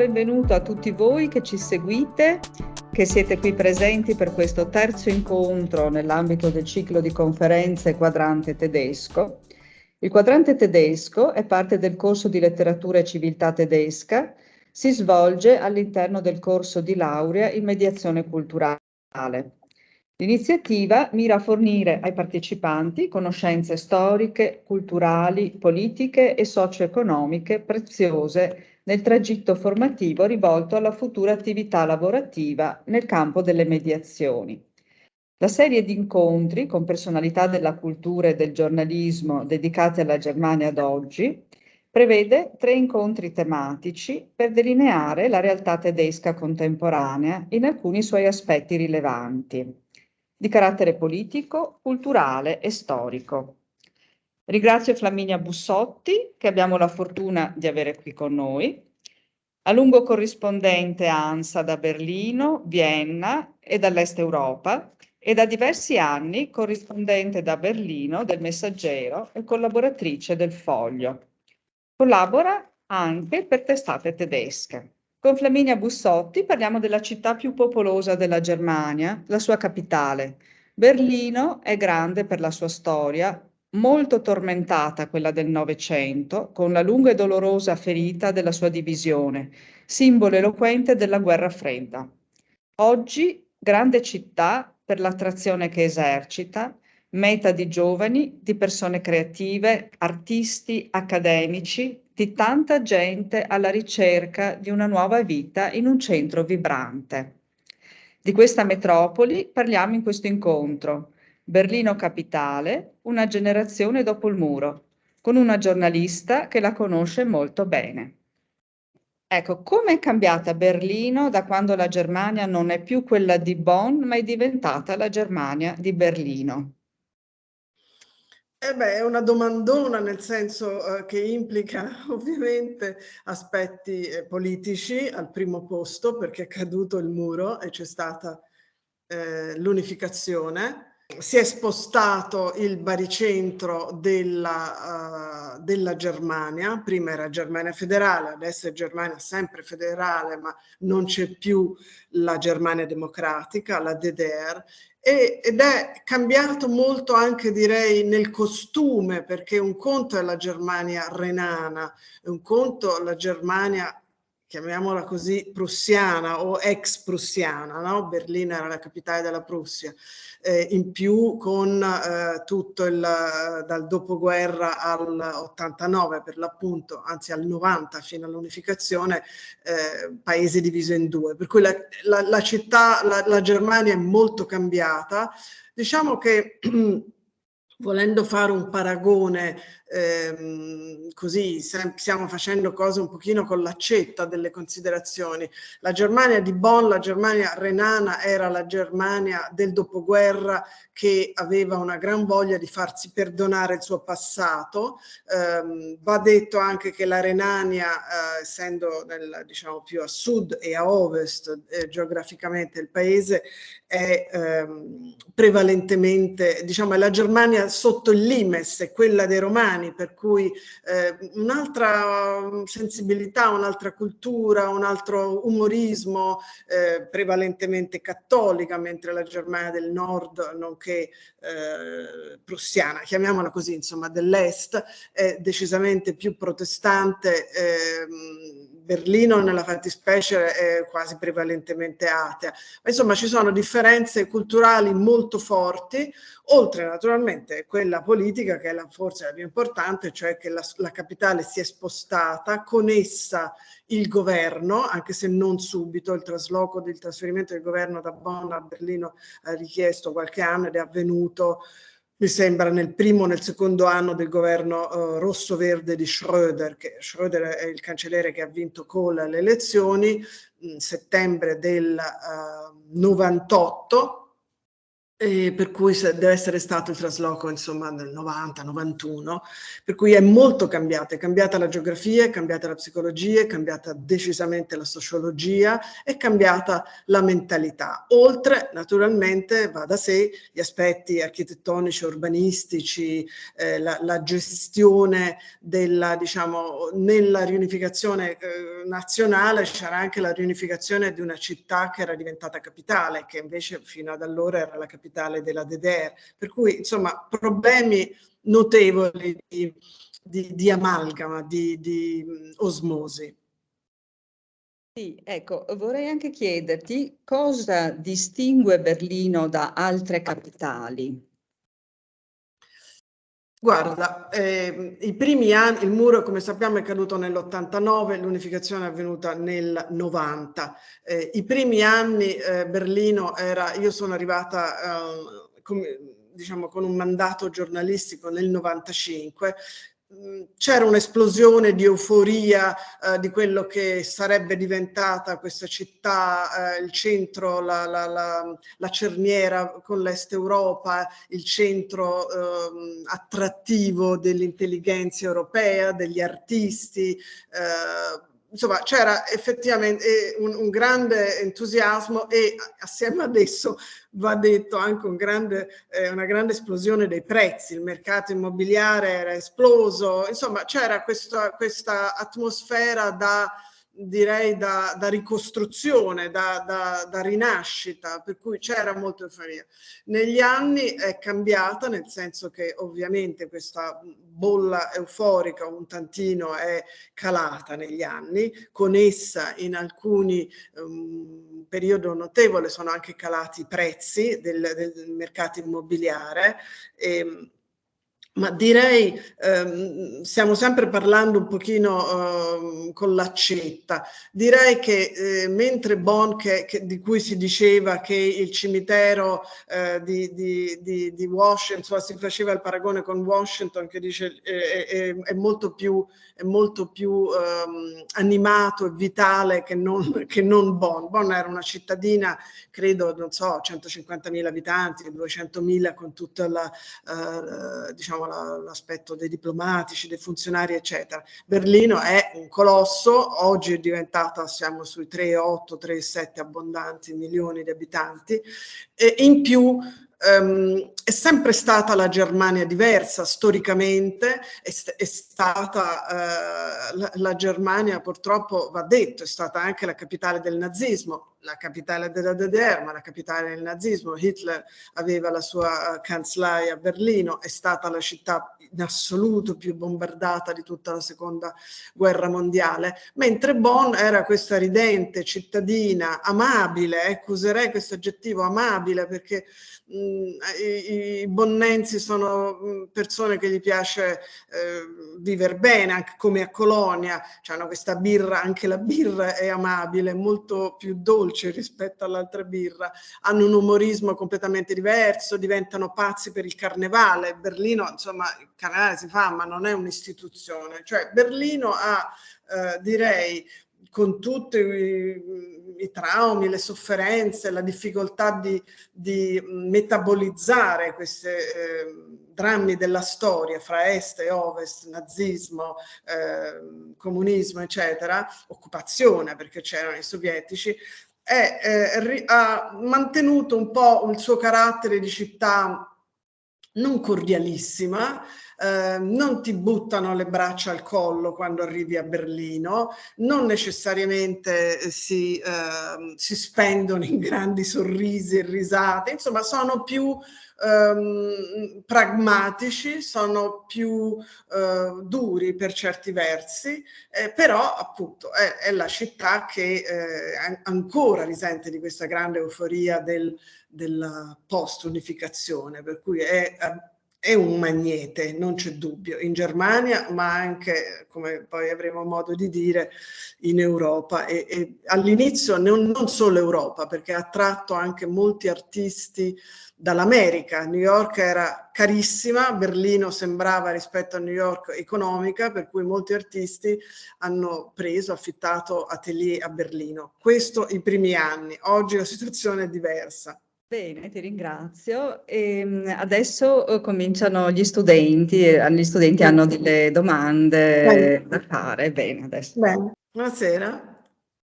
benvenuto a tutti voi che ci seguite, che siete qui presenti per questo terzo incontro nell'ambito del ciclo di conferenze Quadrante Tedesco. Il Quadrante Tedesco è parte del corso di letteratura e civiltà tedesca, si svolge all'interno del corso di laurea in mediazione culturale. L'iniziativa mira a fornire ai partecipanti conoscenze storiche, culturali, politiche e socio-economiche preziose nel tragitto formativo rivolto alla futura attività lavorativa nel campo delle mediazioni. La serie di incontri con personalità della cultura e del giornalismo dedicati alla Germania d'oggi prevede 3 incontri tematici per delineare la realtà tedesca contemporanea in alcuni suoi aspetti rilevanti, di carattere politico, culturale e storico. Ringrazio Flaminia Bussotti, che abbiamo la fortuna di avere qui con noi, a lungo corrispondente ANSA da Berlino, Vienna e dall'Est Europa, e da diversi anni corrispondente da Berlino del Messaggero e collaboratrice del Foglio. Collabora anche per testate tedesche. Con Flaminia Bussotti parliamo della città più popolosa della Germania, la sua capitale. Berlino è grande per la sua storia, molto tormentata quella del Novecento, con la lunga e dolorosa ferita della sua divisione, simbolo eloquente della guerra fredda. Oggi grande città per l'attrazione che esercita, meta di giovani, di persone creative, artisti, accademici, di tanta gente alla ricerca di una nuova vita in un centro vibrante. Di questa metropoli parliamo in questo incontro. Berlino capitale, una generazione dopo il muro, con una giornalista che la conosce molto bene. Ecco, come è cambiata Berlino da quando la Germania non è più quella di Bonn, ma è diventata la Germania di Berlino? È una domandona, nel senso che implica ovviamente aspetti politici al primo posto, perché è caduto il muro e c'è stata l'unificazione. Si è spostato il baricentro della Germania, prima era Germania federale, adesso è Germania sempre federale, ma non c'è più la Germania democratica, la DDR, ed è cambiato molto anche, direi, nel costume, perché un conto è la Germania renana, un conto la Germania, chiamiamola così, prussiana o ex prussiana, no? Berlino era la capitale della Prussia, in più con tutto dal dopoguerra all'89 per l'appunto, anzi al 90 fino all'unificazione, paese diviso in due, per cui la città, la Germania è molto cambiata. Diciamo che volendo fare un paragone, così stiamo facendo cose un pochino con l'accetta delle considerazioni. La Germania di Bonn, la Germania renana, era la Germania del dopoguerra che aveva una gran voglia di farsi perdonare il suo passato. Va detto anche che la Renania, essendo diciamo più a sud e a ovest geograficamente il paese, è prevalentemente, diciamo, è la Germania sotto il limes, è quella dei romani, per cui un'altra sensibilità, un'altra cultura, un altro umorismo, prevalentemente cattolica, mentre la Germania del Nord, nonché prussiana, chiamiamola così, insomma, dell'Est, è decisamente più protestante. Berlino nella fattispecie è quasi prevalentemente atea, ma insomma ci sono differenze culturali molto forti, oltre naturalmente quella politica che è forse la più importante, cioè che la capitale si è spostata, con essa il governo, anche se non subito. Il trasferimento del governo da Bonn a Berlino ha richiesto qualche anno ed è avvenuto, mi sembra, nel primo o nel secondo anno del governo rosso-verde di Schröder, che Schröder è il cancelliere che ha vinto Kohl alle elezioni, in settembre del 98, per cui deve essere stato il trasloco insomma nel 90, 91, per cui è molto cambiata, è cambiata la geografia, è cambiata la psicologia, è cambiata decisamente la sociologia, è cambiata la mentalità. Oltre, naturalmente, va da sé, gli aspetti architettonici, urbanistici, la gestione della, diciamo, nella riunificazione nazionale c'era anche la riunificazione di una città che era diventata capitale, che invece fino ad allora era la capitale della DDR, per cui insomma problemi notevoli di amalgama, di osmosi. Sì, ecco, vorrei anche chiederti cosa distingue Berlino da altre capitali. Guarda, i primi anni, il muro come sappiamo è caduto nell'89, l'unificazione è avvenuta nel 90. I primi anni Berlino era, io sono arrivata diciamo con un mandato giornalistico nel 95, c'era un'esplosione di euforia di quello che sarebbe diventata questa città, il centro, la cerniera con l'Est Europa, il centro attrattivo dell'intelligenza europea, degli artisti. Insomma, c'era effettivamente un grande entusiasmo e assieme ad esso va detto anche una grande esplosione dei prezzi, il mercato immobiliare era esploso, insomma c'era questa atmosfera direi da ricostruzione, da rinascita, per cui c'era molta euforia. Negli anni è cambiata, nel senso che ovviamente questa bolla euforica un tantino è calata negli anni, con essa in alcuni periodo notevole sono anche calati i prezzi del mercato immobiliare. Ma direi, stiamo sempre parlando un pochino con l'accetta, direi che mentre Bonn, di cui si diceva che il cimitero di Washington, insomma, si faceva il paragone con Washington, che dice è molto più animato e vitale che non Bonn. Bonn era una cittadina, credo, non so, 150.000 abitanti, 200.000 con tutta diciamo l'aspetto dei diplomatici, dei funzionari, eccetera. Berlino è un colosso, oggi è diventata, siamo sui 3,8, 3,7 abbondanti milioni di abitanti, e in più è sempre stata la Germania diversa storicamente, è stata la Germania, purtroppo va detto, è stata anche la capitale del nazismo, la capitale della DDR, ma la capitale del nazismo. Hitler aveva la sua canzlei a Berlino, è stata la città in assoluto più bombardata di tutta la seconda guerra mondiale, mentre Bonn era questa ridente cittadina amabile, ecco, userei questo aggettivo amabile perché i bonnensi sono persone che gli piace vivere bene, anche come a Colonia, hanno questa birra, anche la birra è amabile, molto più dolce rispetto all'altra birra, hanno un umorismo completamente diverso, diventano pazzi per il carnevale. Berlino, insomma, il carnevale si fa, ma non è un'istituzione, cioè Berlino ha, direi, con tutti i traumi, le sofferenze, la difficoltà di metabolizzare questi drammi della storia fra est e ovest, nazismo, comunismo, eccetera, occupazione perché c'erano i sovietici, ha mantenuto un po' il suo carattere di città non cordialissima, non ti buttano le braccia al collo quando arrivi a Berlino, non necessariamente si spendono in grandi sorrisi e risate, insomma sono più pragmatici, sono più duri per certi versi, però appunto è la città che ancora risente di questa grande euforia della post-unificazione, per cui è un magnete, non c'è dubbio, in Germania, ma anche, come poi avremo modo di dire, in Europa. E all'inizio non solo Europa, perché ha attratto anche molti artisti dall'America. New York era carissima, Berlino sembrava rispetto a New York economica, per cui molti artisti hanno affittato atelier a Berlino. Questo i primi anni, oggi la situazione è diversa. Bene, ti ringrazio. Adesso cominciano gli studenti, gli studenti hanno delle Bene, domande da fare. Bene, adesso. bene. Buonasera.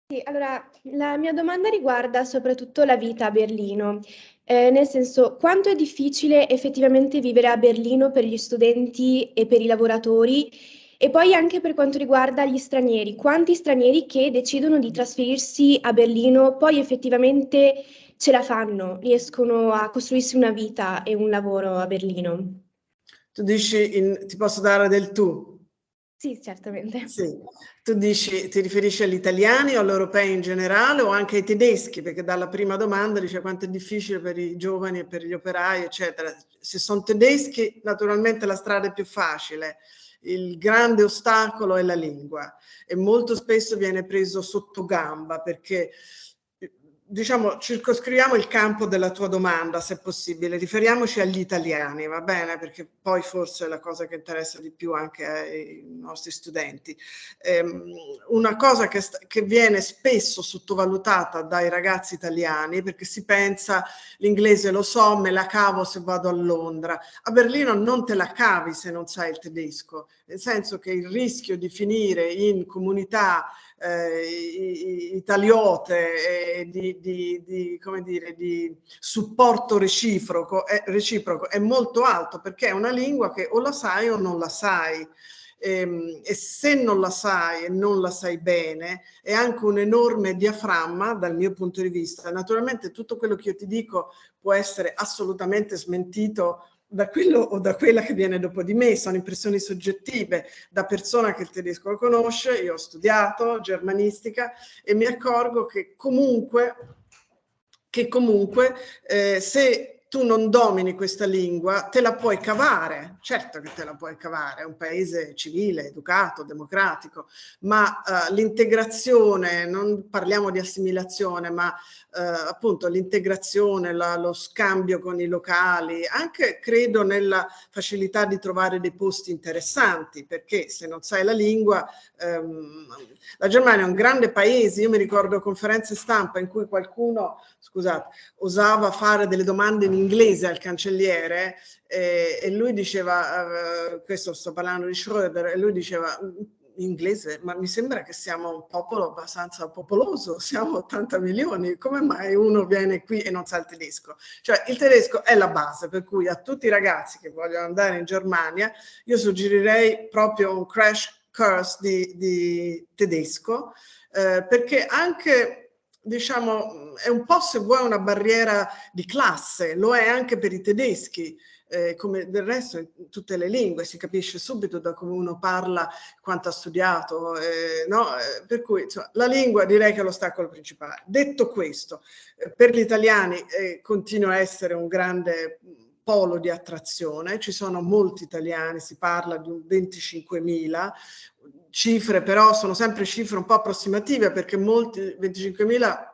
Sì, allora, la mia domanda riguarda soprattutto la vita a Berlino. Nel senso, quanto è difficile effettivamente vivere a Berlino per gli studenti e per i lavoratori? E poi anche per quanto riguarda gli stranieri, quanti stranieri che decidono di trasferirsi a Berlino poi effettivamente ce la fanno, riescono a costruirsi una vita e un lavoro a Berlino? Tu dici, ti posso dare del tu? Sì, certamente. Sì, tu dici, ti riferisci agli italiani o agli europei in generale o anche ai tedeschi? Perché dalla prima domanda dice quanto è difficile per i giovani e per gli operai, eccetera. Se sono tedeschi, naturalmente la strada è più facile. Il grande ostacolo è la lingua e molto spesso viene preso sotto gamba perché, diciamo, circoscriviamo il campo della tua domanda, se possibile, riferiamoci agli italiani, va bene? Perché poi forse è la cosa che interessa di più anche ai nostri studenti. Una cosa che viene spesso sottovalutata dai ragazzi italiani, perché si pensa l'inglese lo so, me la cavo se vado a Londra. A Berlino non te la cavi se non sai il tedesco, nel senso che il rischio di finire in comunità italiote come dire, di supporto reciproco è molto alto perché è una lingua che o la sai o non la sai. E se non la sai e non la sai bene è anche un enorme diaframma dal mio punto di vista. Naturalmente tutto quello che io ti dico può essere assolutamente smentito da quello o da quella che viene dopo di me, sono impressioni soggettive da persona che il tedesco lo conosce. Io ho studiato germanistica e mi accorgo che comunque se tu non domini questa lingua te la puoi cavare, certo che te la puoi cavare, è un paese civile, educato, democratico, ma l'integrazione, non parliamo di assimilazione, ma appunto l'integrazione, lo scambio con i locali, anche credo nella facilità di trovare dei posti interessanti, perché se non sai la lingua, la Germania è un grande paese. Io mi ricordo conferenze stampa in cui qualcuno, scusate, osava fare delle domande in inglese al cancelliere e lui diceva, questo sto parlando di Schröder, e lui diceva in inglese, ma mi sembra che siamo un popolo abbastanza popoloso, siamo 80 milioni, come mai uno viene qui e non sa il tedesco? Cioè il tedesco è la base, per cui a tutti i ragazzi che vogliono andare in Germania io suggerirei proprio un crash course di tedesco, perché anche, diciamo, è un po', se vuoi, una barriera di classe, lo è anche per i tedeschi. Come del resto in tutte le lingue si capisce subito da come uno parla, quanto ha studiato, no? Per cui insomma, la lingua direi che è l'ostacolo principale. Detto questo, per gli italiani continua a essere un grande polo di attrazione, ci sono molti italiani, si parla di un 25.000, cifre però sono sempre cifre un po' approssimative perché molti 25.000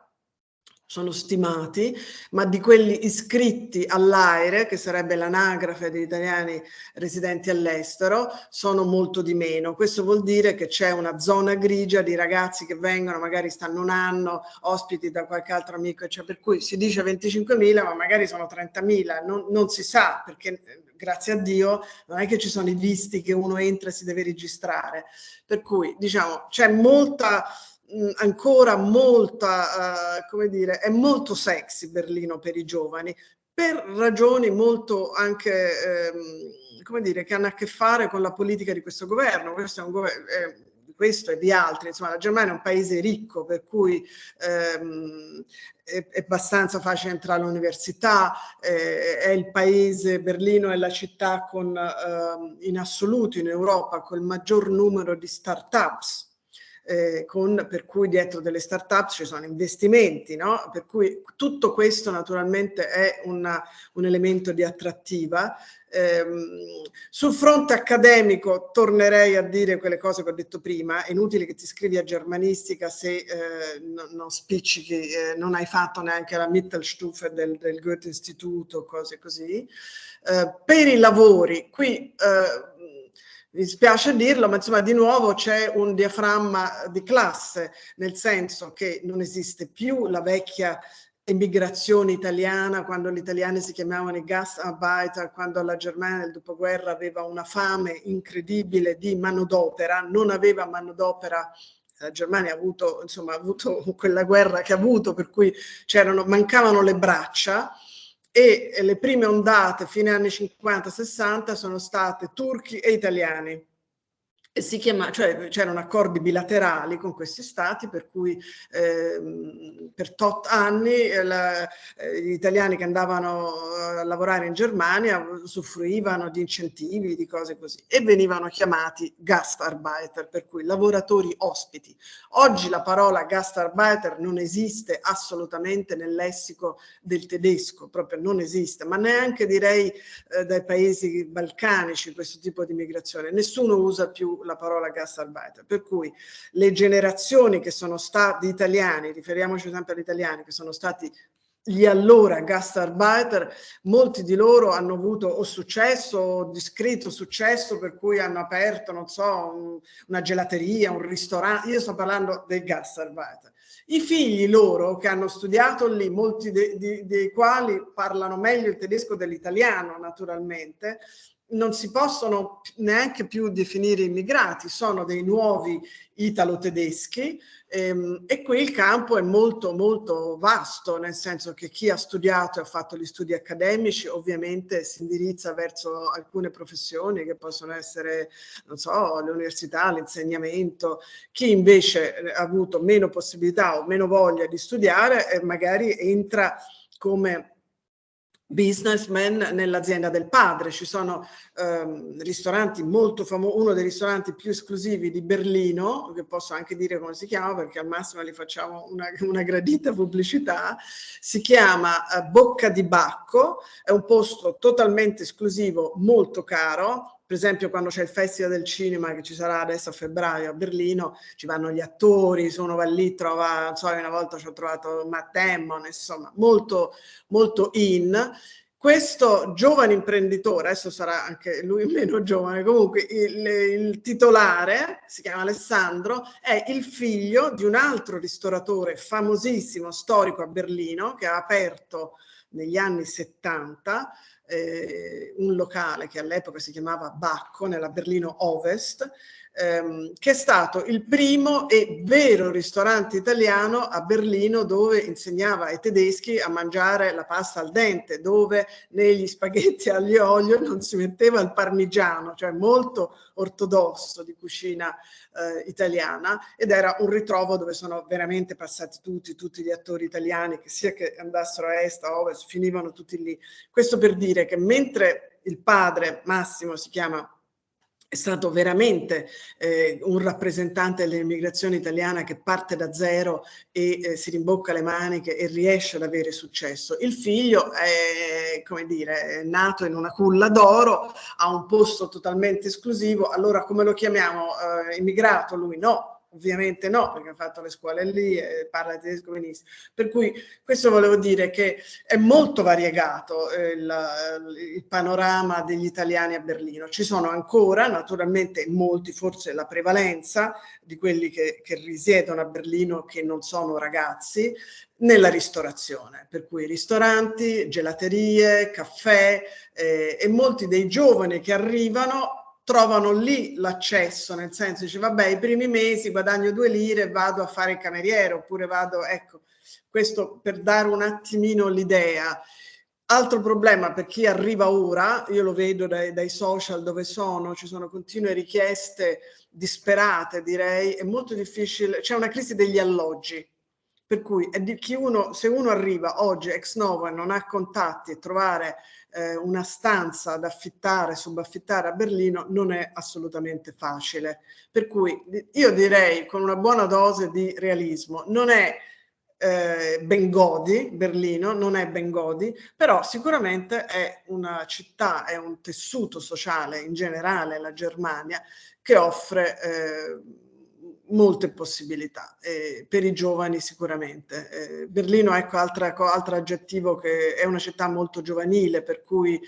sono stimati, ma di quelli iscritti all'AIRE, che sarebbe l'anagrafe degli italiani residenti all'estero, sono molto di meno. Questo vuol dire che c'è una zona grigia di ragazzi che vengono, magari stanno un anno, ospiti da qualche altro amico, cioè, per cui si dice 25.000, ma magari sono 30.000, non si sa, perché grazie a Dio non è che ci sono i visti che uno entra e si deve registrare. Per cui, diciamo, c'è ancora molta, come dire, è molto sexy Berlino per i giovani, per ragioni molto anche, come dire, che hanno a che fare con la politica di questo governo. Questo è un governo, questo e di altri, insomma la Germania è un paese ricco, per cui è abbastanza facile entrare all'università, è il paese, Berlino è la città con, in assoluto in Europa con il maggior numero di start-ups, per cui dietro delle start-up ci sono investimenti, no? Per cui tutto questo naturalmente è un elemento di attrattiva. Sul fronte accademico tornerei a dire quelle cose che ho detto prima, è inutile che ti iscrivi a germanistica se non spiccichi, non hai fatto neanche la Mittelstufe del Goethe-Istituto, cose così. Per i lavori, qui mi spiace dirlo, ma insomma di nuovo c'è un diaframma di classe, nel senso che non esiste più la vecchia emigrazione italiana, quando gli italiani si chiamavano i Gastarbeiter, quando la Germania nel dopoguerra aveva una fame incredibile di manodopera, non aveva manodopera. La Germania ha avuto quella guerra che ha avuto, per cui mancavano le braccia, e le prime ondate, fine anni 50-60, sono state turchi e italiani. E cioè c'erano accordi bilaterali con questi stati, per cui per tot anni gli italiani che andavano a lavorare in Germania usufruivano di incentivi, di cose così, e venivano chiamati Gastarbeiter, per cui lavoratori ospiti. Oggi la parola Gastarbeiter non esiste assolutamente nel lessico del tedesco, proprio non esiste, ma neanche direi dai paesi balcanici questo tipo di migrazione. Nessuno usa più la parola Gastarbeiter, per cui le generazioni che sono stati italiani, riferiamoci sempre agli italiani, che sono stati gli allora Gastarbeiter, molti di loro hanno avuto o successo o discreto successo, per cui hanno aperto, non so, una gelateria, un ristorante. Io sto parlando dei Gastarbeiter. I figli loro che hanno studiato lì, molti dei quali parlano meglio il tedesco dell'italiano naturalmente, non si possono neanche più definire immigrati, sono dei nuovi italo-tedeschi, e qui il campo è molto molto vasto, nel senso che chi ha studiato e ha fatto gli studi accademici ovviamente si indirizza verso alcune professioni che possono essere, non so, l'università, l'insegnamento. Chi invece ha avuto meno possibilità o meno voglia di studiare magari entra come businessman nell'azienda del padre. Ci sono ristoranti molto famosi, uno dei ristoranti più esclusivi di Berlino, che posso anche dire come si chiama perché al massimo gli facciamo una gradita pubblicità, si chiama Bocca di Bacco, è un posto totalmente esclusivo, molto caro. Per esempio quando c'è il Festival del Cinema che ci sarà adesso a febbraio a Berlino, ci vanno gli attori, se uno va lì trova, non so, una volta ci ho trovato Matt Damon, insomma, molto, molto in. Questo giovane imprenditore, adesso sarà anche lui meno giovane, comunque il titolare, si chiama Alessandro, è il figlio di un altro ristoratore famosissimo, storico a Berlino, che ha aperto negli anni 70 un locale che all'epoca si chiamava Bacco, nella Berlino Ovest, che è stato il primo e vero ristorante italiano a Berlino, dove insegnava ai tedeschi a mangiare la pasta al dente, dove negli spaghetti aglio e olio non si metteva il parmigiano, cioè molto ortodosso di cucina italiana, ed era un ritrovo dove sono veramente passati tutti gli attori italiani, che sia che andassero a est, a ovest, finivano tutti lì. Questo per dire che mentre il padre Massimo è stato veramente un rappresentante dell'immigrazione italiana che parte da zero e si rimbocca le maniche e riesce ad avere successo. Il figlio è, come dire, è nato in una culla d'oro, ha un posto totalmente esclusivo. Allora come lo chiamiamo? Immigrato lui? No. Ovviamente no, perché ha fatto le scuole lì e parla tedesco benissimo. Per cui questo volevo dire che è molto variegato il panorama degli italiani a Berlino. Ci sono ancora, naturalmente, molti, forse la prevalenza di quelli che risiedono a Berlino che non sono ragazzi, nella ristorazione, per cui ristoranti, gelaterie, caffè, e molti dei giovani che arrivano trovano lì l'accesso, nel senso dice vabbè, i primi mesi guadagno 2 lire e vado a fare il cameriere, oppure vado, ecco, questo per dare un attimino l'idea. Altro problema per chi arriva ora, io lo vedo dai social dove ci sono continue richieste disperate, direi, è molto difficile, c'è una crisi degli alloggi. Per cui se uno arriva oggi ex novo e non ha contatti, e trovare una stanza da affittare, subaffittare a Berlino non è assolutamente facile. Per cui io direi, con una buona dose di realismo, non è Bengodi, Berlino, non è Bengodi, però sicuramente è una città, è un tessuto sociale in generale, la Germania, che offre molte possibilità per i giovani sicuramente. Berlino, ecco, altro aggettivo, che è una città molto giovanile, per cui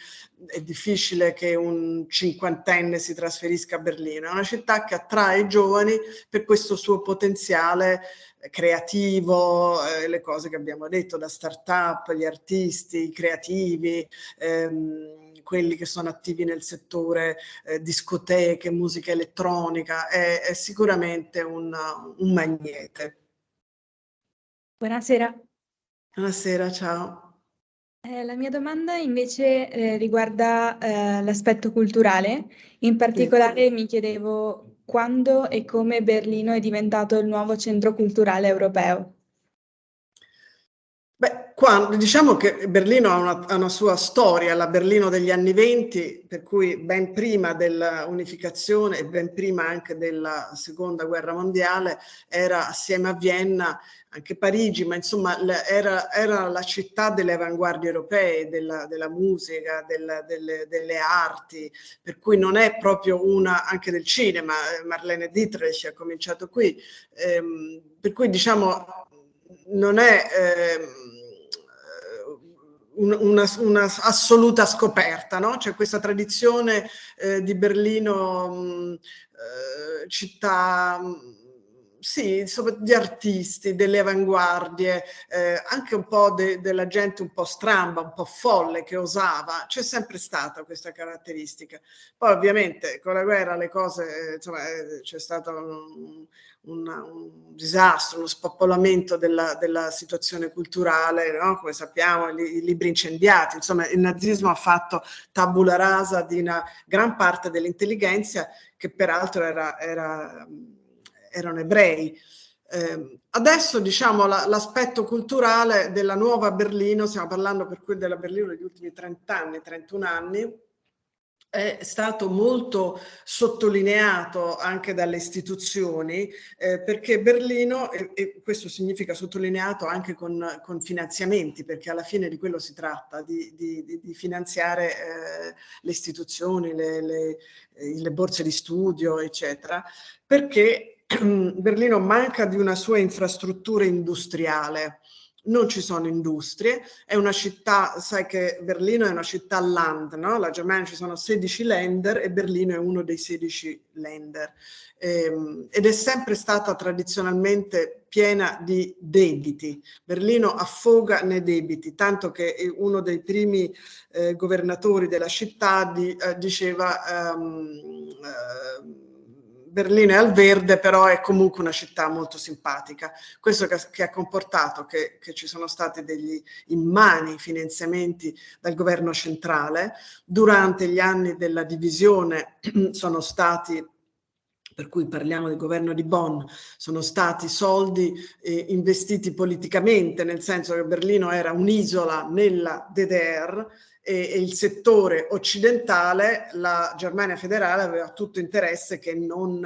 è difficile che un cinquantenne si trasferisca a Berlino. È una città che attrae i giovani per questo suo potenziale creativo, le cose che abbiamo detto, da start-up, gli artisti, i creativi, quelli che sono attivi nel settore discoteche, musica elettronica, è sicuramente un magnete. Buonasera. Buonasera, ciao. La mia domanda invece riguarda l'aspetto culturale. In particolare mi chiedevo quando e come Berlino è diventato il nuovo centro culturale europeo. Beh, diciamo che Berlino ha una sua storia, la Berlino degli anni *20, per cui ben prima dell'unificazione e ben prima anche della Seconda Guerra Mondiale era assieme a Vienna anche Parigi, ma insomma era la città delle avanguardie europee, della musica, delle arti, per cui non è proprio anche del cinema, Marlene Dietrich ha cominciato qui, per cui diciamo non è una assoluta scoperta, no? C'è questa tradizione di Berlino, città, sì, di artisti, delle avanguardie, anche un po' della gente un po' stramba, un po' folle, che osava. C'è sempre stata questa caratteristica. Poi ovviamente con la guerra le cose, insomma, c'è stato un disastro, uno spoppolamento della situazione culturale, no? Come sappiamo, i libri incendiati, insomma il nazismo ha fatto tabula rasa di una gran parte dell'intelligenza, che peraltro erano ebrei. Adesso diciamo l'aspetto culturale della nuova Berlino, stiamo parlando per cui della Berlino degli ultimi 30 anni, 31 anni, è stato molto sottolineato anche dalle istituzioni, perché Berlino, e questo significa sottolineato anche con finanziamenti, perché alla fine di quello si tratta, di finanziare le istituzioni, le borse di studio, eccetera, perché Berlino manca di una sua infrastruttura industriale. Non ci sono industrie, è una città, sai che Berlino è una città land, no? La Germania ci sono 16 Länder e Berlino è uno dei 16 Länder, ed è sempre stata tradizionalmente piena di debiti. Berlino affoga nei debiti, tanto che uno dei primi governatori della città diceva Berlino è al verde, però è comunque una città molto simpatica. Questo che ha comportato che ci sono stati degli immani finanziamenti dal governo centrale. Durante gli anni della divisione sono stati, per cui parliamo del governo di Bonn, sono stati soldi investiti politicamente, nel senso che Berlino era un'isola nella DDR, e il settore occidentale, la Germania federale, aveva tutto interesse che non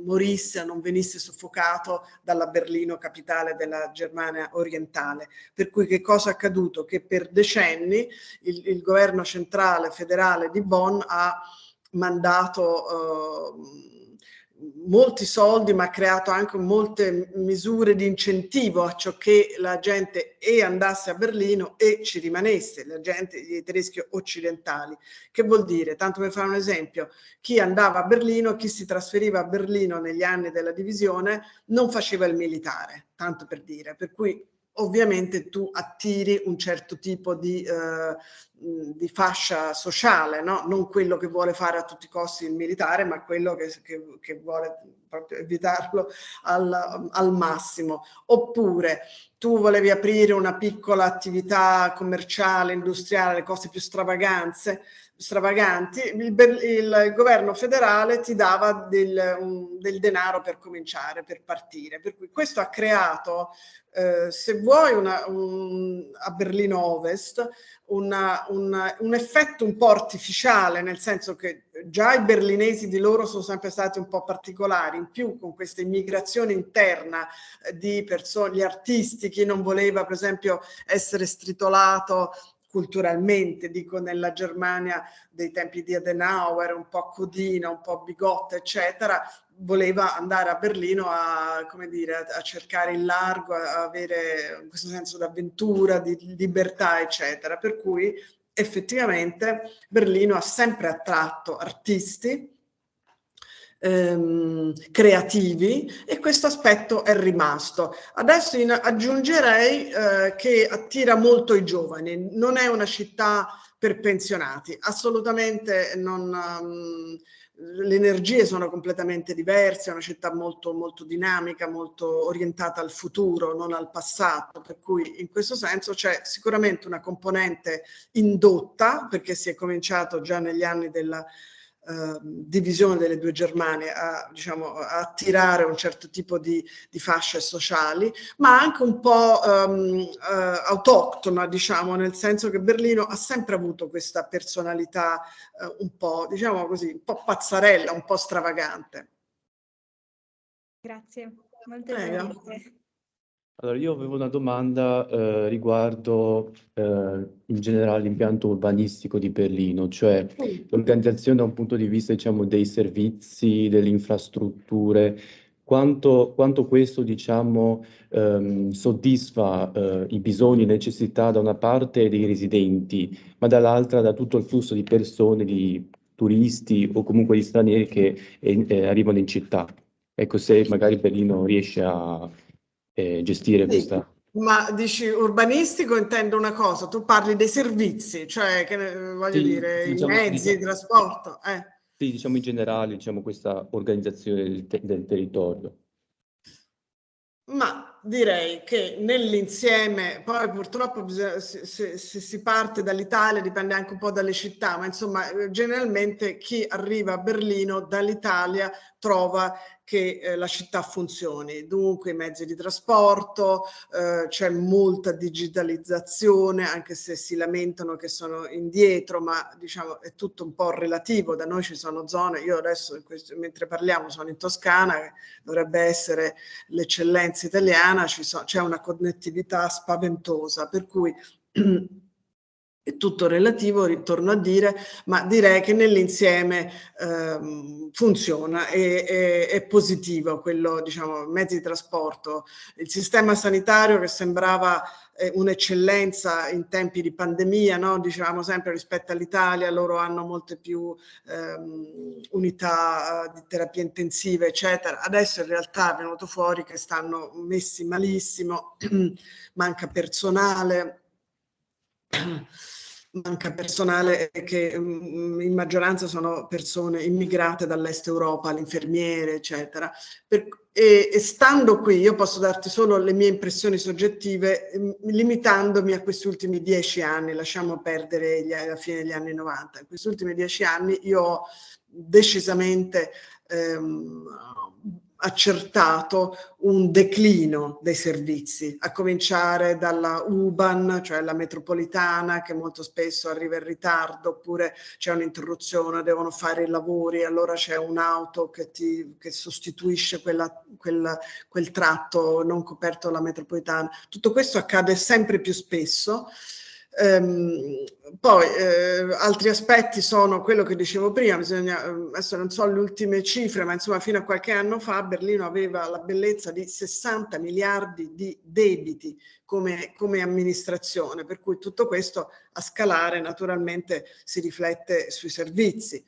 morisse, non venisse soffocato dalla Berlino, capitale della Germania orientale. Per cui che cosa è accaduto? Che per decenni il governo centrale federale di Bonn ha mandato molti soldi, ma ha creato anche molte misure di incentivo a ciò che la gente andasse a Berlino e ci rimanesse, la gente, i tedeschi occidentali. Che vuol dire? Tanto per fare un esempio, chi andava a Berlino, chi si trasferiva a Berlino negli anni della divisione non faceva il militare, tanto per dire, per cui ovviamente tu attiri un certo tipo di fascia sociale, no? Non quello che vuole fare a tutti i costi il militare, ma quello che vuole proprio evitarlo al massimo. Oppure tu volevi aprire una piccola attività commerciale, industriale, le cose più stravaganti, il governo federale ti dava del denaro per cominciare, per partire. Per cui questo ha creato, se vuoi, a Berlino Ovest, un effetto un po' artificiale, nel senso che già i berlinesi di loro sono sempre stati un po' particolari, in più con questa immigrazione interna di persone, gli artisti, chi non voleva per esempio essere stritolato culturalmente, dico nella Germania dei tempi di Adenauer, un po' codina, un po' bigotta, eccetera, voleva andare a Berlino a cercare il largo, a avere questo senso d'avventura, di libertà, eccetera. Per cui effettivamente Berlino ha sempre attratto artisti, creativi, e questo aspetto è rimasto. Adesso aggiungerei che attira molto i giovani, non è una città per pensionati, assolutamente non. Le energie sono completamente diverse, è una città molto, molto dinamica, molto orientata al futuro, non al passato, per cui in questo senso c'è sicuramente una componente indotta, perché si è cominciato già negli anni della divisione delle due Germanie a, diciamo, a attirare un certo tipo di fasce sociali, ma anche un po' autoctona, diciamo, nel senso che Berlino ha sempre avuto questa personalità un po', diciamo così, un po' pazzarella, un po' stravagante. Grazie, molto Prego. chiaramente. Allora, io avevo una domanda riguardo in generale l'impianto urbanistico di Berlino, cioè l'organizzazione da un punto di vista, diciamo, dei servizi, delle infrastrutture, quanto questo, diciamo, soddisfa i bisogni e necessità da una parte dei residenti, ma dall'altra da tutto il flusso di persone, di turisti o comunque di stranieri che arrivano in città. Ecco, se magari Berlino riesce a gestire Sì, questa... ma dici urbanistico, intendo una cosa, tu parli dei servizi, cioè voglio Sì, dire, i diciamo, mezzi di trasporto. sì, diciamo in generale, diciamo, questa organizzazione del territorio. Ma direi che nell'insieme, poi purtroppo se si parte dall'Italia dipende anche un po' dalle città, ma insomma generalmente chi arriva a Berlino dall'Italia trova che la città funzioni, dunque i mezzi di trasporto, c'è molta digitalizzazione, anche se si lamentano che sono indietro, ma diciamo è tutto un po' relativo. Da noi ci sono zone, io adesso mentre parliamo sono in Toscana, che dovrebbe essere l'eccellenza italiana, c'è una connettività spaventosa, per cui è tutto relativo, ritorno a dire, ma direi che nell'insieme funziona, è positivo quello, diciamo, mezzi di trasporto, il sistema sanitario che sembrava un'eccellenza in tempi di pandemia, no? Dicevamo sempre rispetto all'Italia, loro hanno molte più unità di terapia intensiva, eccetera. Adesso in realtà è venuto fuori che stanno messi malissimo, manca personale che in maggioranza sono persone immigrate dall'Est Europa, le infermiere, eccetera. E stando qui, io posso darti solo le mie impressioni soggettive, limitandomi a questi ultimi 10 anni, lasciamo perdere la fine degli anni 90. In questi ultimi 10 anni io ho decisamente accertato un declino dei servizi, a cominciare dalla U-Bahn, cioè la metropolitana, che molto spesso arriva in ritardo, oppure c'è un'interruzione, devono fare i lavori, allora c'è un'auto che sostituisce quel tratto non coperto dalla metropolitana. Tutto questo accade sempre più spesso. Poi altri aspetti sono quello che dicevo prima, adesso non so le ultime cifre, ma insomma fino a qualche anno fa Berlino aveva la bellezza di 60 miliardi di debiti come amministrazione, per cui tutto questo a scalare naturalmente si riflette sui servizi.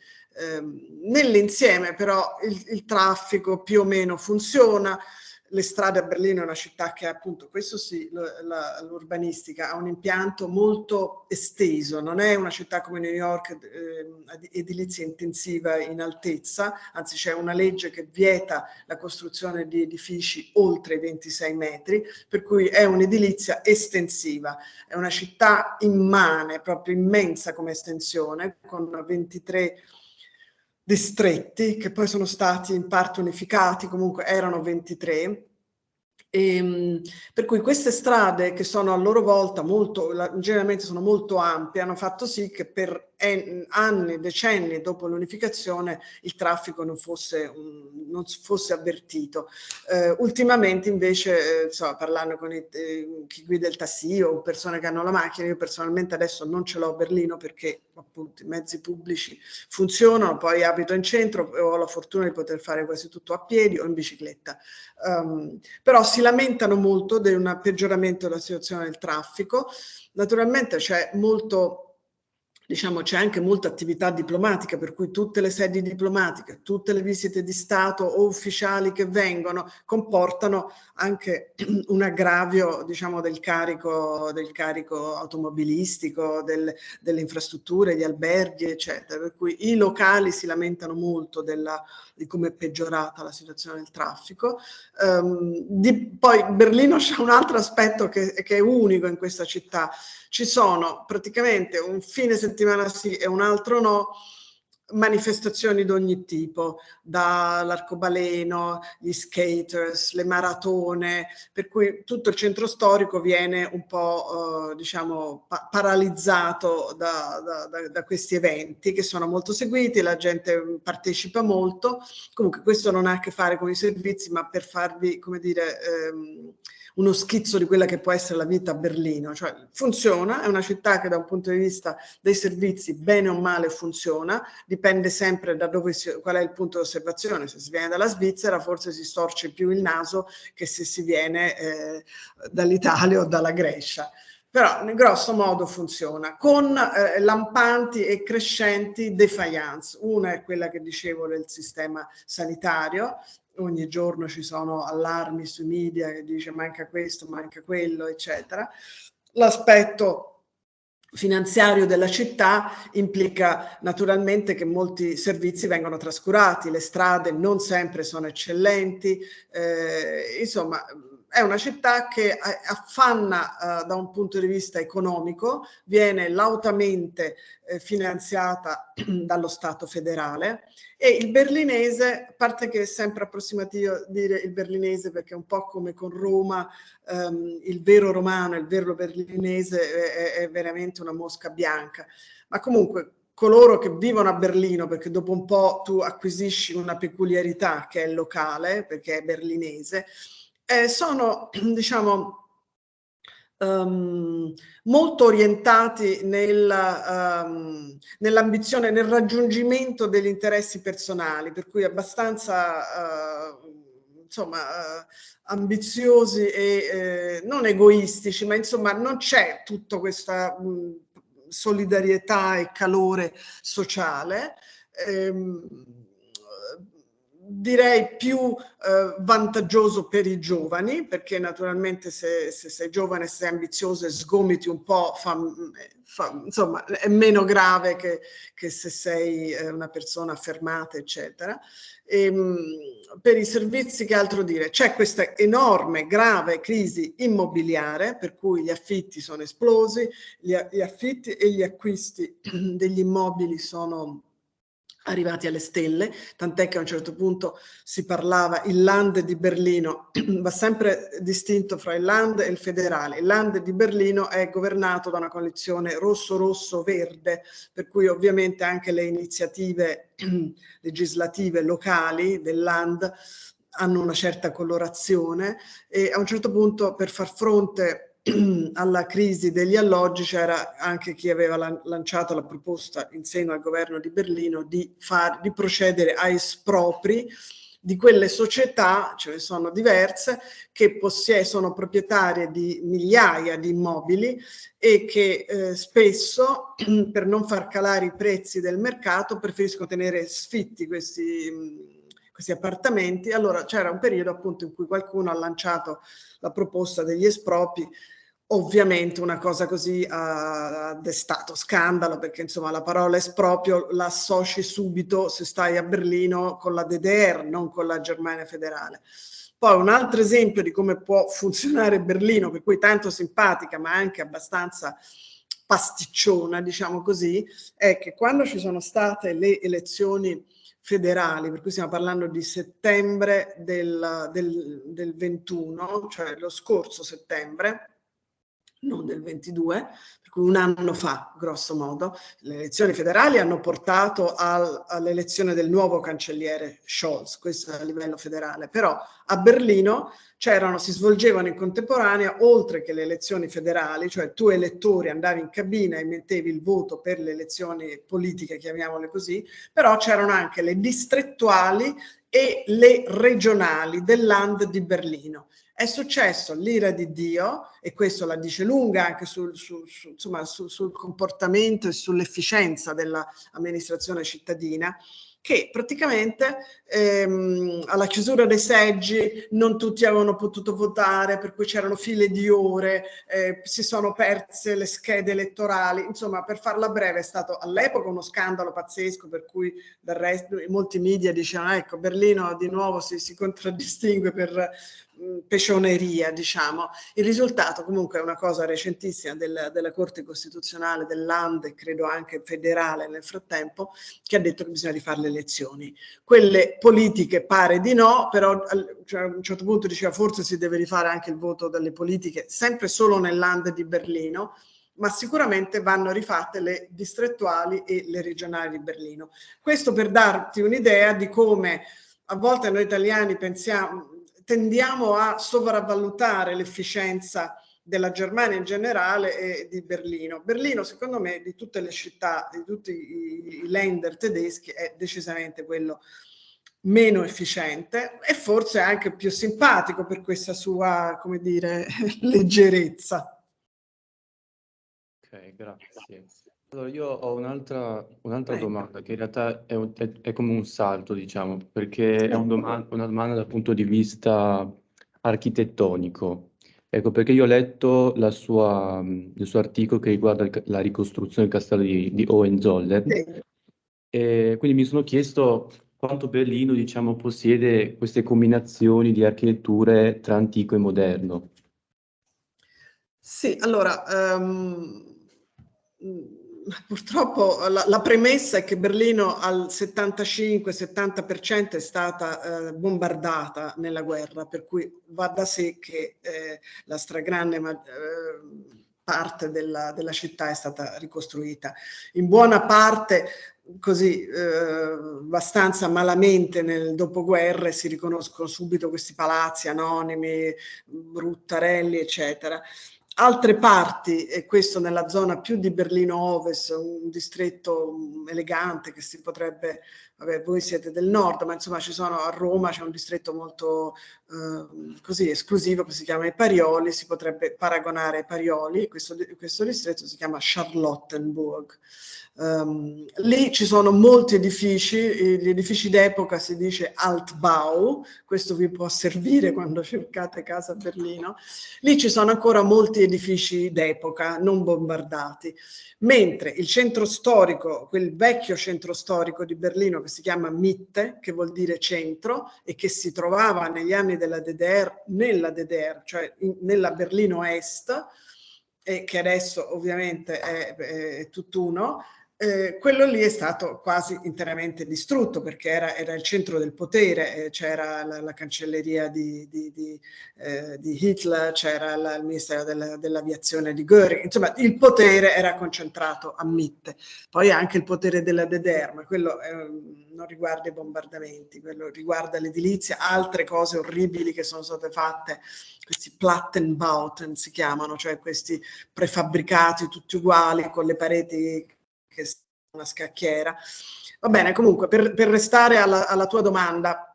Nell'insieme però il traffico più o meno funziona. Le strade a Berlino è una città che appunto, questo sì, l'urbanistica ha un impianto molto esteso, non è una città come New York, edilizia intensiva in altezza, anzi c'è una legge che vieta la costruzione di edifici oltre i 26 metri, per cui è un'edilizia estensiva, è una città immane, proprio immensa come estensione, con 23 distretti che poi sono stati in parte unificati, comunque erano 23. Per cui queste strade, che sono a loro volta generalmente sono molto ampie, hanno fatto sì che per anni, decenni dopo l'unificazione il traffico non fosse avvertito. Ultimamente invece, parlando con chi guida il tassi o persone che hanno la macchina, io personalmente adesso non ce l'ho a Berlino perché appunto i mezzi pubblici funzionano, poi abito in centro e ho la fortuna di poter fare quasi tutto a piedi o in bicicletta. Però si lamentano molto di un peggioramento della situazione del traffico. Naturalmente c'è molto diciamo, c'è anche molta attività diplomatica, per cui tutte le sedi diplomatiche, tutte le visite di Stato o ufficiali che vengono comportano anche un aggravio, diciamo, del carico automobilistico, delle infrastrutture, gli alberghi, eccetera. Per cui i locali si lamentano molto di come è peggiorata la situazione del traffico. Poi Berlino c'è un altro aspetto che è unico in questa città. Ci sono praticamente un fine settimana sì e un altro no, manifestazioni di ogni tipo, dall'arcobaleno, gli skaters, le maratone, per cui tutto il centro storico viene un po' diciamo paralizzato da questi eventi che sono molto seguiti, la gente partecipa molto. Comunque questo non ha a che fare con i servizi, ma per farvi, come dire, uno schizzo di quella che può essere la vita a Berlino. Cioè funziona, è una città che da un punto di vista dei servizi bene o male funziona, dipende sempre da qual è il punto di osservazione. Se si viene dalla Svizzera forse si storce più il naso che se si viene dall'Italia o dalla Grecia. Però nel grosso modo funziona, con lampanti e crescenti défaillance. Una è quella che dicevo del sistema sanitario, ogni giorno ci sono allarmi sui media che dice manca questo, manca quello, eccetera. L'aspetto finanziario della città implica naturalmente che molti servizi vengono trascurati, le strade non sempre sono eccellenti, insomma è una città che affanna da un punto di vista economico, viene lautamente finanziata dallo Stato federale, e il berlinese, a parte che è sempre approssimativo dire il berlinese perché è un po' come con Roma, il vero romano, il vero berlinese è veramente una mosca bianca, ma comunque coloro che vivono a Berlino, perché dopo un po' tu acquisisci una peculiarità che è locale, perché è berlinese, sono, diciamo, molto orientati nell'ambizione, nel raggiungimento degli interessi personali, per cui abbastanza insomma ambiziosi e non egoistici, ma insomma non c'è tutta questa solidarietà e calore sociale. Direi più vantaggioso per i giovani, perché naturalmente se sei giovane, se sei ambizioso e sgomiti un po', insomma, è meno grave che se sei una persona affermata, eccetera. Per i servizi, che altro dire? C'è questa enorme, grave crisi immobiliare, per cui gli affitti sono esplosi, gli affitti e gli acquisti degli immobili sono arrivati alle stelle, tant'è che a un certo punto si parlava, il Land di Berlino va sempre distinto fra il Land e il federale. Il Land di Berlino è governato da una coalizione rosso-rosso-verde, per cui ovviamente anche le iniziative legislative locali del Land hanno una certa colorazione, e a un certo punto, per far fronte alla crisi degli alloggi, c'era anche chi aveva lanciato la proposta in seno al governo di Berlino di procedere a espropri di quelle società, ce ne sono diverse, che sono proprietarie di migliaia di immobili e che spesso, per non far calare i prezzi del mercato, preferiscono tenere sfitti questi appartamenti. Allora c'era un periodo appunto in cui qualcuno ha lanciato la proposta degli espropri. Ovviamente una cosa così ha destato scandalo, perché insomma la parola esproprio la associ subito, se stai a Berlino, con la DDR, non con la Germania federale. Poi un altro esempio di come può funzionare Berlino, per cui tanto simpatica ma anche abbastanza pasticciona, diciamo così, è che quando ci sono state le elezioni federali, per cui stiamo parlando di settembre del 21, cioè lo scorso settembre, non del 22, per cui un anno fa, grosso modo, le elezioni federali hanno portato all'elezione del nuovo cancelliere Scholz, questo a livello federale, però a Berlino si svolgevano in contemporanea, oltre che le elezioni federali, cioè tu elettori andavi in cabina e mettevi il voto per le elezioni politiche, chiamiamole così, però c'erano anche le distrettuali e le regionali del Land di Berlino. È successo l'ira di Dio, e questo la dice lunga anche sul comportamento e sull'efficienza dell'amministrazione cittadina, che praticamente alla chiusura dei seggi non tutti avevano potuto votare, per cui c'erano file di ore, si sono perse le schede elettorali. Insomma, per farla breve, è stato all'epoca uno scandalo pazzesco, per cui del resto molti media dicevano, ecco, Berlino di nuovo si contraddistingue per pescioneria, diciamo. Il risultato comunque è una cosa recentissima della Corte Costituzionale del Land, e credo anche federale nel frattempo, che ha detto che bisogna rifare le elezioni. Quelle politiche pare di no, però cioè, a un certo punto diceva forse si deve rifare anche il voto delle politiche, sempre solo nel Land di Berlino, ma sicuramente vanno rifatte le distrettuali e le regionali di Berlino. Questo per darti un'idea di come a volte noi italiani tendiamo a sopravvalutare l'efficienza della Germania in generale e di Berlino. Berlino, secondo me, di tutte le città, di tutti i Länder tedeschi, è decisamente quello meno efficiente e forse anche più simpatico per questa sua, come dire, leggerezza. Ok, grazie. Allora, io ho un'altra domanda che in realtà è come un salto, diciamo, perché è una domanda dal punto di vista architettonico. Ecco, perché io ho letto il suo articolo che riguarda la ricostruzione del castello di Hohenzollern, Sì. e quindi mi sono chiesto quanto Berlino, diciamo, possiede queste combinazioni di architetture tra antico e moderno. Sì, allora, purtroppo la premessa è che Berlino al 75-70% è stata bombardata nella guerra, per cui va da sé che la stragrande parte della città è stata ricostruita. In buona parte così abbastanza malamente nel dopoguerra si riconoscono subito questi palazzi anonimi, bruttarelli, eccetera. Altre parti, e questo nella zona più di Berlino Ovest, un distretto elegante che si potrebbe, vabbè, voi siete del nord, ma insomma ci sono a Roma, c'è un distretto molto così esclusivo che si chiama I Parioli, si potrebbe paragonare ai Parioli, questo distretto si chiama Charlottenburg. Lì ci sono molti edifici, gli edifici d'epoca si dice Altbau, questo vi può servire quando cercate casa a Berlino. Lì ci sono ancora molti edifici d'epoca non bombardati, mentre il centro storico, quel vecchio centro storico di Berlino che si chiama Mitte, che vuol dire centro, e che si trovava negli anni della DDR, nella DDR, cioè nella Berlino Est, e che adesso ovviamente è tutt'uno, quello lì è stato quasi interamente distrutto perché era il centro del potere, c'era la cancelleria di Hitler, c'era il ministero dell'aviazione di Göring, insomma il potere era concentrato a Mitte. Poi anche il potere della DDR, ma quello non riguarda i bombardamenti, quello riguarda l'edilizia, altre cose orribili che sono state fatte, questi Plattenbauten si chiamano, cioè questi prefabbricati tutti uguali con le pareti che sia una scacchiera. Va bene, comunque, per restare alla tua domanda,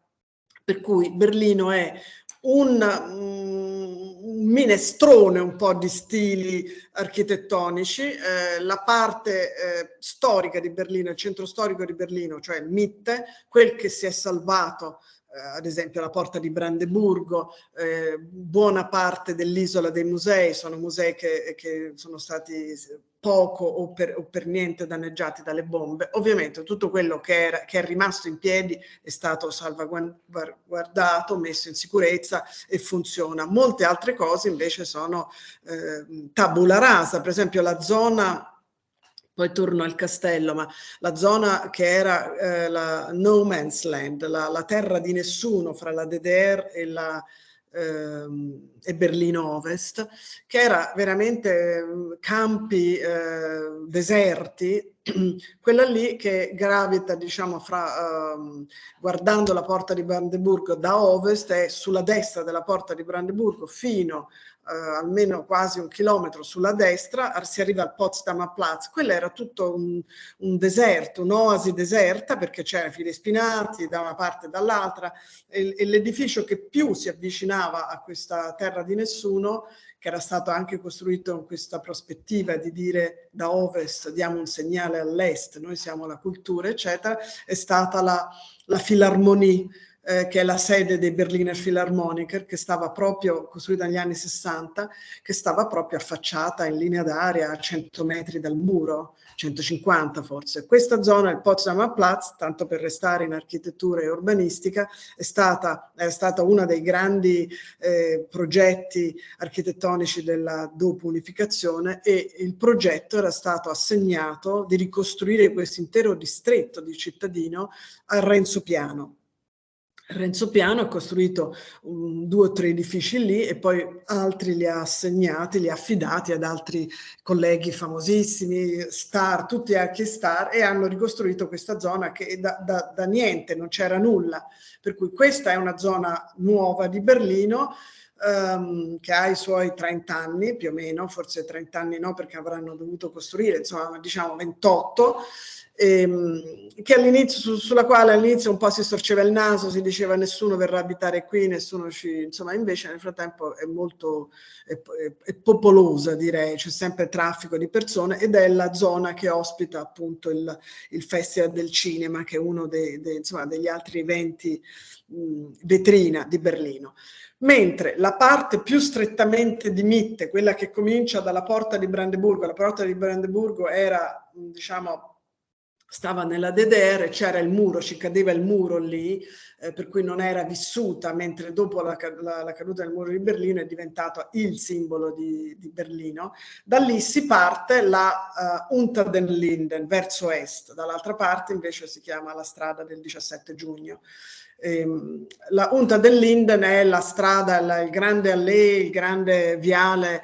per cui Berlino è un minestrone un po' di stili architettonici, la parte storica di Berlino, il centro storico di Berlino, cioè Mitte, quel che si è salvato, ad esempio la porta di Brandeburgo, buona parte dell'isola dei musei, sono musei che sono stati poco o per niente danneggiati dalle bombe. Ovviamente tutto quello che è rimasto in piedi è stato salvaguardato, messo in sicurezza e funziona. Molte altre cose invece sono tabula rasa, per esempio la zona, poi torno al castello, ma la zona che era la no man's land, la terra di nessuno fra la DDR e Berlino Ovest, che era veramente campi deserti quella lì che gravita, diciamo, guardando la porta di Brandeburgo da ovest, è sulla destra della porta di Brandeburgo fino almeno quasi 1 chilometro sulla destra, si arriva al Potsdamer Platz. Quello era tutto un deserto, un'oasi deserta, perché c'erano fili spinati da una parte e dall'altra, e l'edificio che più si avvicinava a questa terra di nessuno, che era stato anche costruito in questa prospettiva di dire da ovest diamo un segnale all'est, noi siamo la cultura, eccetera, è stata la Philharmonie, che è la sede dei Berliner Philharmoniker, che stava proprio, costruita negli anni 60, che stava proprio affacciata in linea d'aria a 100 metri dal muro, 150 forse. Questa zona, il Potsdamer Platz, tanto per restare in architettura e urbanistica, è stata uno dei grandi progetti architettonici della dopo unificazione, e il progetto era stato assegnato di ricostruire questo intero distretto di cittadino a Renzo Piano. Renzo Piano ha costruito 2 o 3 edifici lì e poi altri li ha assegnati, li ha affidati ad altri colleghi famosissimi, star, tutti archistar, e hanno ricostruito questa zona che da niente, non c'era nulla. Per cui questa è una zona nuova di Berlino, che ha i suoi 30 anni più o meno, forse 30 anni no, perché avranno dovuto costruire, insomma, diciamo 28, che all'inizio, sulla quale all'inizio un po' si storceva il naso, si diceva nessuno verrà a abitare qui, nessuno insomma, invece nel frattempo è molto è popolosa, direi, c'è sempre traffico di persone, ed è la zona che ospita appunto il Festival del Cinema, che è uno insomma, degli altri eventi vetrina di Berlino. Mentre la parte più strettamente di Mitte, quella che comincia dalla porta di Brandeburgo, la porta di Brandeburgo era, diciamo, stava nella DDR, c'era il muro, ci cadeva il muro lì, per cui non era vissuta, mentre dopo la caduta del muro di Berlino è diventato il simbolo di Berlino. Da lì si parte la Unter den Linden verso est, dall'altra parte invece si chiama la strada del 17 giugno. La Unter den Linden è la strada, il grande allée, il grande viale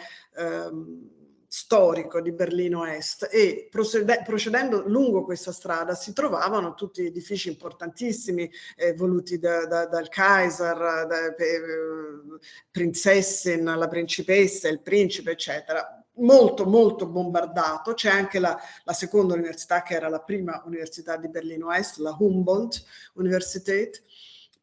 storico di Berlino Est, e procedendo lungo questa strada si trovavano tutti edifici importantissimi voluti dal Kaiser, Prinzessin, la principessa, il principe, eccetera. Molto molto bombardato. C'è anche la seconda università, che era la prima università di Berlino Est, la Humboldt Universität.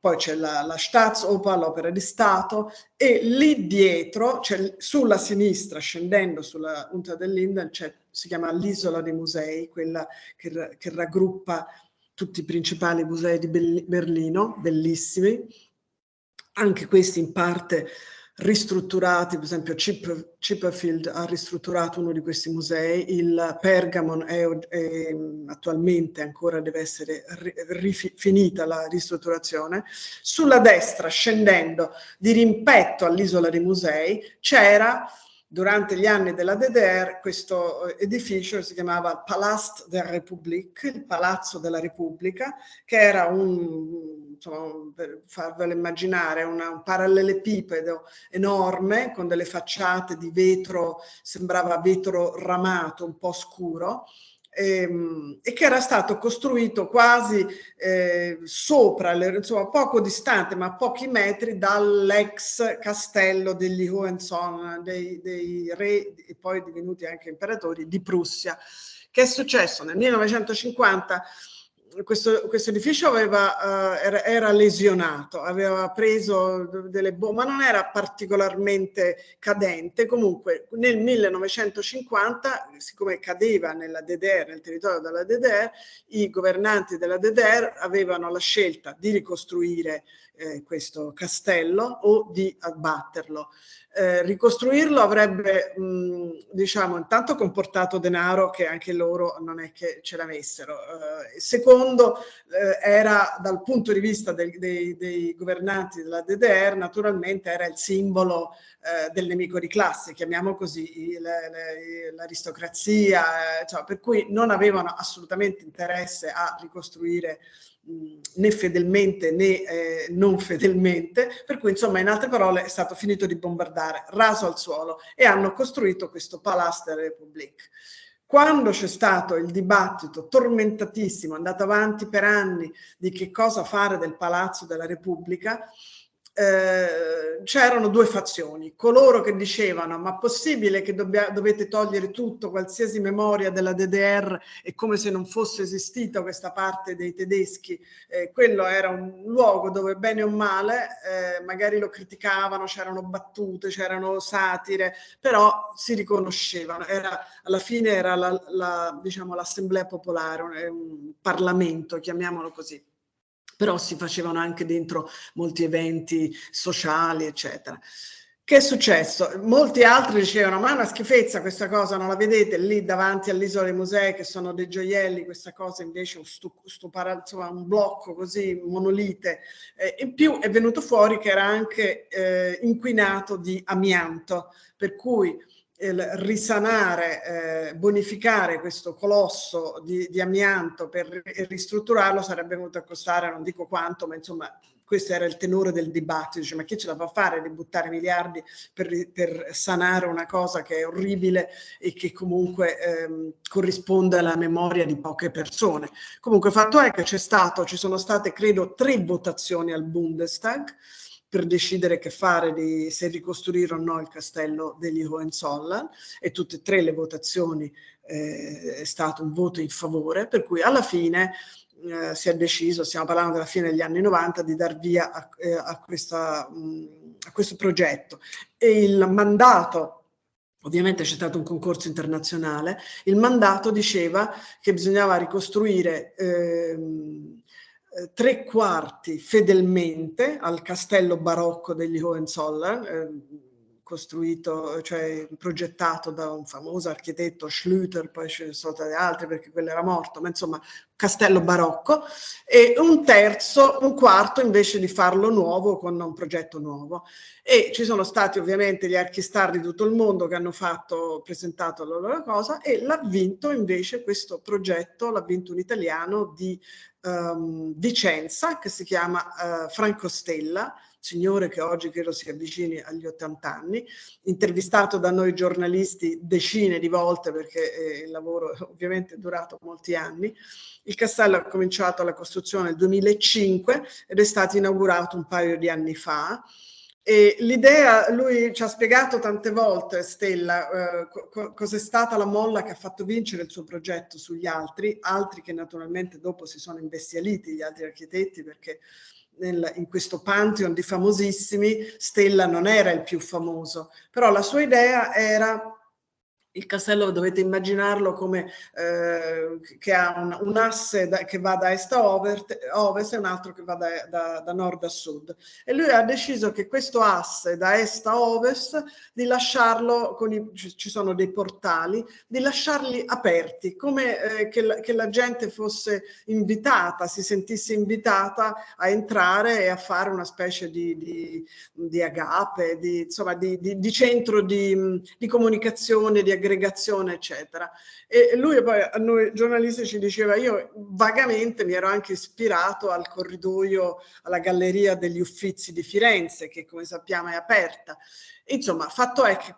Poi c'è la Staatsoper, l'Opera di Stato, e lì dietro, cioè sulla sinistra, scendendo sulla Unter den Linden, si chiama l'Isola dei Musei, quella che raggruppa tutti i principali musei di Berlino, bellissimi, anche questi in parte ristrutturati. Per esempio Chipperfield ha ristrutturato uno di questi musei, il Pergamon è attualmente ancora deve essere finita la ristrutturazione. Sulla destra, scendendo di rimpetto all'Isola dei Musei, c'era durante gli anni della DDR questo edificio che si chiamava Palast der Republik, il Palazzo della Repubblica, che era insomma, per farvelo immaginare, un parallelepipedo enorme con delle facciate di vetro, sembrava vetro ramato, un po' scuro, e che era stato costruito quasi sopra, insomma poco distante, ma a pochi metri dall'ex castello degli Hohenzollern, dei re e poi divenuti anche imperatori di Prussia. Che è successo? Nel 1950 questo edificio era lesionato, aveva preso delle bombe, ma non era particolarmente cadente. Comunque nel 1950, siccome cadeva nella DDR, nel territorio della DDR, i governanti della DDR avevano la scelta di ricostruire questo castello o di abbatterlo. Ricostruirlo avrebbe diciamo intanto comportato denaro che anche loro non è che ce l'avessero, secondo era dal punto di vista dei governanti della DDR, naturalmente era il simbolo del nemico di classe, chiamiamo così, l'aristocrazia, cioè, per cui non avevano assolutamente interesse a ricostruire né fedelmente né non fedelmente, per cui insomma in altre parole è stato finito di bombardare, raso al suolo, e hanno costruito questo Palast der Republik. Quando c'è stato il dibattito tormentatissimo, andato avanti per anni, di che cosa fare del Palazzo della Repubblica, c'erano due fazioni: coloro che dicevano ma possibile che dovete togliere tutto, qualsiasi memoria della DDR, è come se non fosse esistita questa parte dei tedeschi, quello era un luogo dove bene o male magari lo criticavano, c'erano battute, c'erano satire, però si riconoscevano, alla fine era diciamo, l'assemblea popolare, un Parlamento, chiamiamolo così. Però si facevano anche dentro molti eventi sociali, eccetera. Che è successo? Molti altri dicevano ma è una schifezza questa cosa, non la vedete lì davanti all'Isola dei Musei che sono dei gioielli, questa cosa invece insomma, un blocco così, monolite. In più è venuto fuori che era anche inquinato di amianto, per cui risanare, bonificare questo colosso di amianto per ristrutturarlo sarebbe venuto a costare non dico quanto, ma insomma questo era il tenore del dibattito, dice ma chi ce la fa fare di buttare miliardi per sanare una cosa che è orribile e che comunque corrisponde alla memoria di poche persone. Comunque fatto è che ci sono state credo 3 votazioni al Bundestag per decidere che fare, se ricostruire o no il castello degli Hohenzollern, e tutte e 3 le votazioni è stato un voto in favore, per cui alla fine si è deciso, stiamo parlando della fine degli anni 90, di dar via a questo progetto. E il mandato, ovviamente c'è stato un concorso internazionale, il mandato diceva che bisognava ricostruire 3/4 fedelmente al castello barocco degli Hohenzollern, costruito, cioè progettato da un famoso architetto Schlüter, poi ce ne sono stati altri perché quello era morto, ma insomma castello barocco, e un quarto invece di farlo nuovo con un progetto nuovo. E ci sono stati ovviamente gli archistar di tutto il mondo che hanno presentato la loro cosa, e l'ha vinto invece questo progetto, l'ha vinto un italiano di Vicenza che si chiama Franco Stella, signore che oggi credo si avvicini agli 80 anni, intervistato da noi giornalisti decine di volte perché il lavoro ovviamente è durato molti anni. Il castello ha cominciato la costruzione nel 2005 ed è stato inaugurato un paio di anni fa. E l'idea, lui ci ha spiegato tante volte, Stella, cos'è stata la molla che ha fatto vincere il suo progetto sugli altri che naturalmente dopo si sono imbestialiti, gli altri architetti, perché in questo pantheon di famosissimi Stella non era il più famoso, però la sua idea era: il castello dovete immaginarlo come che ha un asse che va da est a ovest e un altro che va da nord a sud, e lui ha deciso che questo asse da est a ovest di lasciarlo ci sono dei portali, di lasciarli aperti, come che la gente fosse invitata, si sentisse invitata a entrare e a fare una specie di agape, insomma di centro di comunicazione, di aggregazione, eccetera. E lui poi a noi giornalisti ci diceva: io vagamente mi ero anche ispirato al corridoio, alla Galleria degli Uffizi di Firenze, che come sappiamo è aperta. Insomma, fatto è che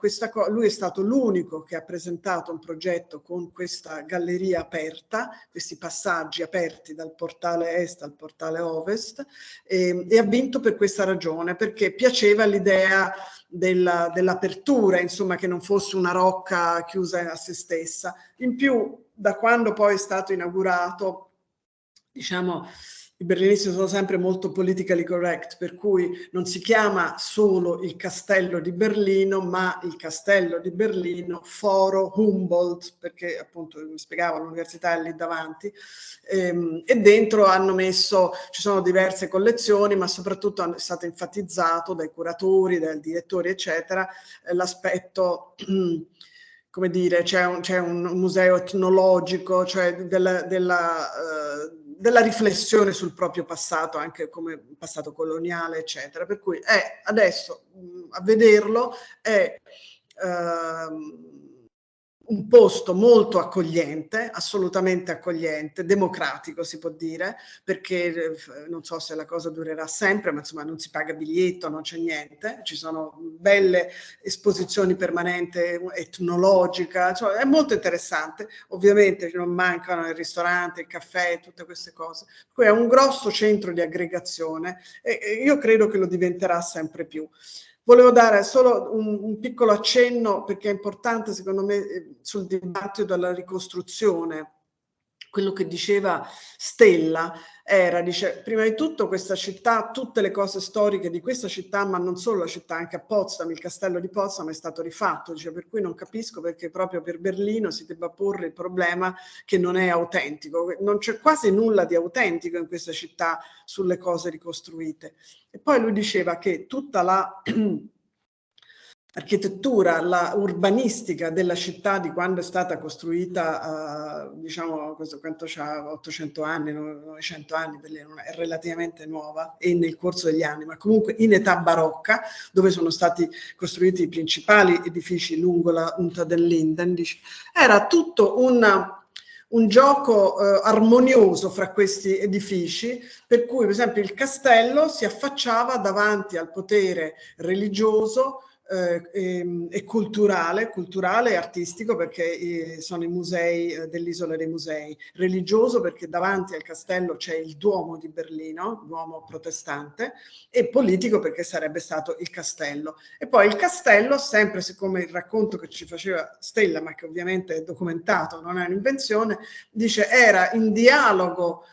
lui è stato l'unico che ha presentato un progetto con questa galleria aperta, questi passaggi aperti dal portale est al portale ovest, e ha vinto per questa ragione, perché piaceva l'idea dell'apertura, insomma, che non fosse una rocca chiusa a se stessa. In più, da quando poi è stato inaugurato, diciamo, i berlinisti sono sempre molto politically correct, per cui non si chiama solo il castello di Berlino, ma il castello di Berlino Foro Humboldt, perché appunto mi spiegavo l'università è lì davanti, e dentro ci sono diverse collezioni, ma soprattutto è stato enfatizzato dai curatori, dai direttori, eccetera, l'aspetto come dire, c'è un museo etnologico, cioè della riflessione sul proprio passato, anche come passato coloniale, eccetera. Per cui adesso a vederlo è un posto molto accogliente, assolutamente accogliente, democratico si può dire, perché non so se la cosa durerà sempre, ma insomma non si paga biglietto, non c'è niente, ci sono belle esposizioni permanenti, etnologica, cioè è molto interessante, ovviamente non mancano il ristorante, il caffè, tutte queste cose, poi è un grosso centro di aggregazione e io credo che lo diventerà sempre più. Volevo dare solo un piccolo accenno, perché è importante secondo me sul dibattito della ricostruzione. Quello che diceva Stella dice, prima di tutto questa città, tutte le cose storiche di questa città, ma non solo la città, anche a Potsdam, il castello di Potsdam è stato rifatto, dice, per cui non capisco perché proprio per Berlino si debba porre il problema che non è autentico. Non c'è quasi nulla di autentico in questa città sulle cose ricostruite. E poi lui diceva che tutta la architettura, la urbanistica della città di quando è stata costruita, diciamo, quanto c'ha 800 anni, 900 anni, è relativamente nuova e nel corso degli anni, ma comunque in età barocca, dove sono stati costruiti i principali edifici lungo la Unter den Linden, era tutto un gioco armonioso fra questi edifici, per cui per esempio il castello si affacciava davanti al potere religioso e culturale e artistico, perché sono i musei dell'Isola dei Musei, religioso perché davanti al castello c'è il Duomo di Berlino, Duomo protestante, e politico perché sarebbe stato il castello. E poi il castello, sempre siccome il racconto che ci faceva Stella, ma che ovviamente è documentato, non è un'invenzione, dice era in dialogo